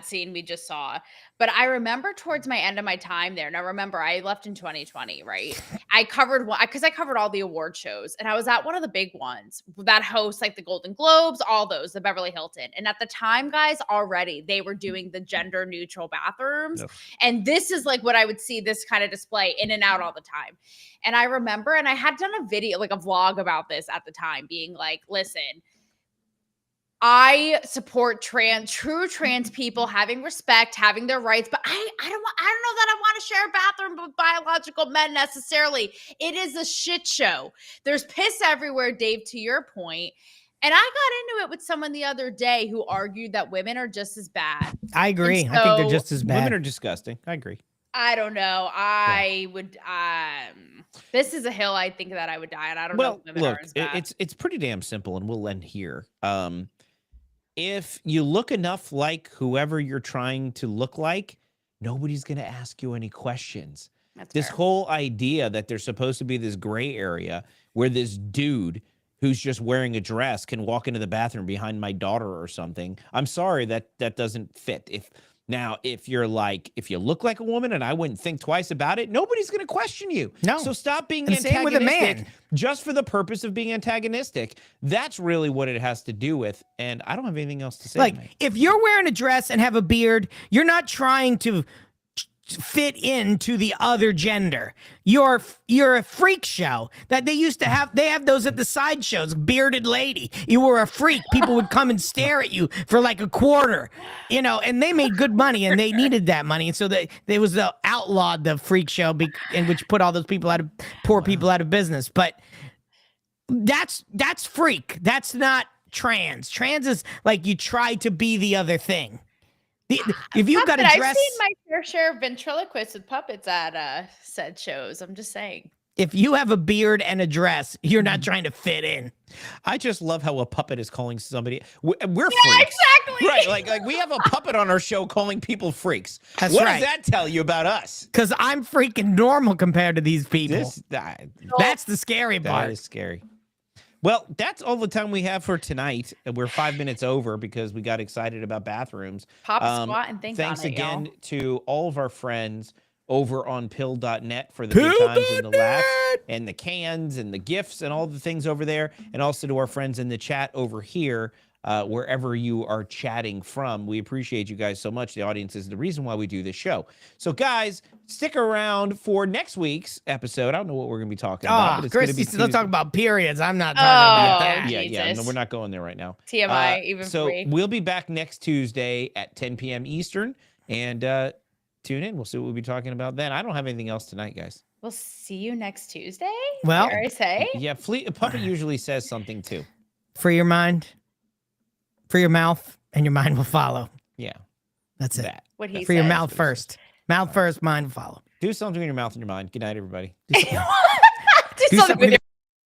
S3: scene we just saw. But I remember towards my end of my time there. Now, remember, I left in 2020, right? I covered one because I covered all the award shows, and I was at one of the big ones that hosts like the Golden Globes, all those, the Beverly Hilton. And at the time, guys, already they were doing the gender neutral bathrooms, and this is like what I would see this kind of display in and out all the time. And I remember, and I had done a video, like a vlog about this at the time, being like, listen, I support true trans people having respect, having their rights, but I don't know that I want to share a bathroom with biological men necessarily. It is a shit show. There's piss everywhere, Dave, to your point. And I got into it with someone the other day who argued that women are just as bad.
S4: I agree.
S3: And
S4: I think they're
S3: so-
S4: just as bad.
S2: Women are disgusting. I agree.
S3: I don't know. I would this is a hill I think that I would die on. I don't know
S2: Well,
S3: if women
S2: look,
S3: are as bad.
S2: it's pretty damn simple, and we'll end here. If you look enough like whoever you're trying to look like, nobody's going to ask you any questions.
S3: That's
S2: This
S3: fair.
S2: whole idea that there's supposed to be this gray area where this dude who's just wearing a dress can walk into the bathroom behind my daughter or something. I'm sorry, that doesn't fit. Now, if you look like a woman and I wouldn't think twice about it, nobody's going to question you.
S4: No.
S2: So stop being
S4: And same with a
S2: antagonistic
S4: man.
S2: just for the purpose of being antagonistic. That's really what it has to do with. And I don't have anything else to say.
S4: Like,
S2: tonight.
S4: if you're wearing a dress and have a beard, you're not trying to fit into the other gender. You're a freak show that they used to have. They have those at the sideshows. Bearded lady, you were a freak. People would come and stare at you for like a quarter, and they made good money and they needed that money. And so there was the outlawed the freak show, and which put all those people poor people out of business. But that's freak. That's not trans. Trans is like you try to be the other thing. If you've got a dress,
S3: I've seen my fair share of ventriloquists with puppets at said shows. I'm just saying.
S4: If you have a beard and a dress, you're not trying to fit in.
S2: I just love how a puppet is calling somebody. We're freaks.
S3: Exactly.
S2: Right. Like we have a puppet on our show calling people freaks.
S4: That's
S2: what
S4: right.
S2: does that tell you about us?
S4: Because I'm freaking normal compared to these people. That's the scary part.
S2: That is scary. Well, that's all the time we have for tonight. We're 5 minutes over because we got excited about bathrooms.
S3: Pop a squat and think
S2: Thanks
S3: on it,
S2: again
S3: y'all.
S2: to all of our friends over on pill.net for the good times and the laughs and the cans and the gifts and all the things over there. And also to our friends in the chat over here, wherever you are chatting from. We appreciate you guys so much. The audience is the reason why we do this show. So, guys, stick around for next week's episode. I don't know what we're going to be talking about. But it's
S4: Chris,
S2: gonna be
S4: still talking about periods. I'm not talking about that.
S2: Yeah. No, we're not going there right now.
S3: TMI, even
S2: so
S3: free.
S2: we'll be back next Tuesday at 10 p.m. Eastern. And tune in. We'll see what we'll be talking about then. I don't have anything else tonight, guys.
S3: We'll see you next Tuesday.
S4: Well,
S3: dare I say?
S2: Yeah, Puppet usually says something too.
S4: Free your mind, free your mouth, and your mind will follow.
S2: Yeah.
S4: That's it.
S3: What he
S4: Free your
S3: said.
S4: mouth first. Mouth first, mind will follow.
S2: Do something in your mouth and your mind. Good night, everybody.
S3: Do something with your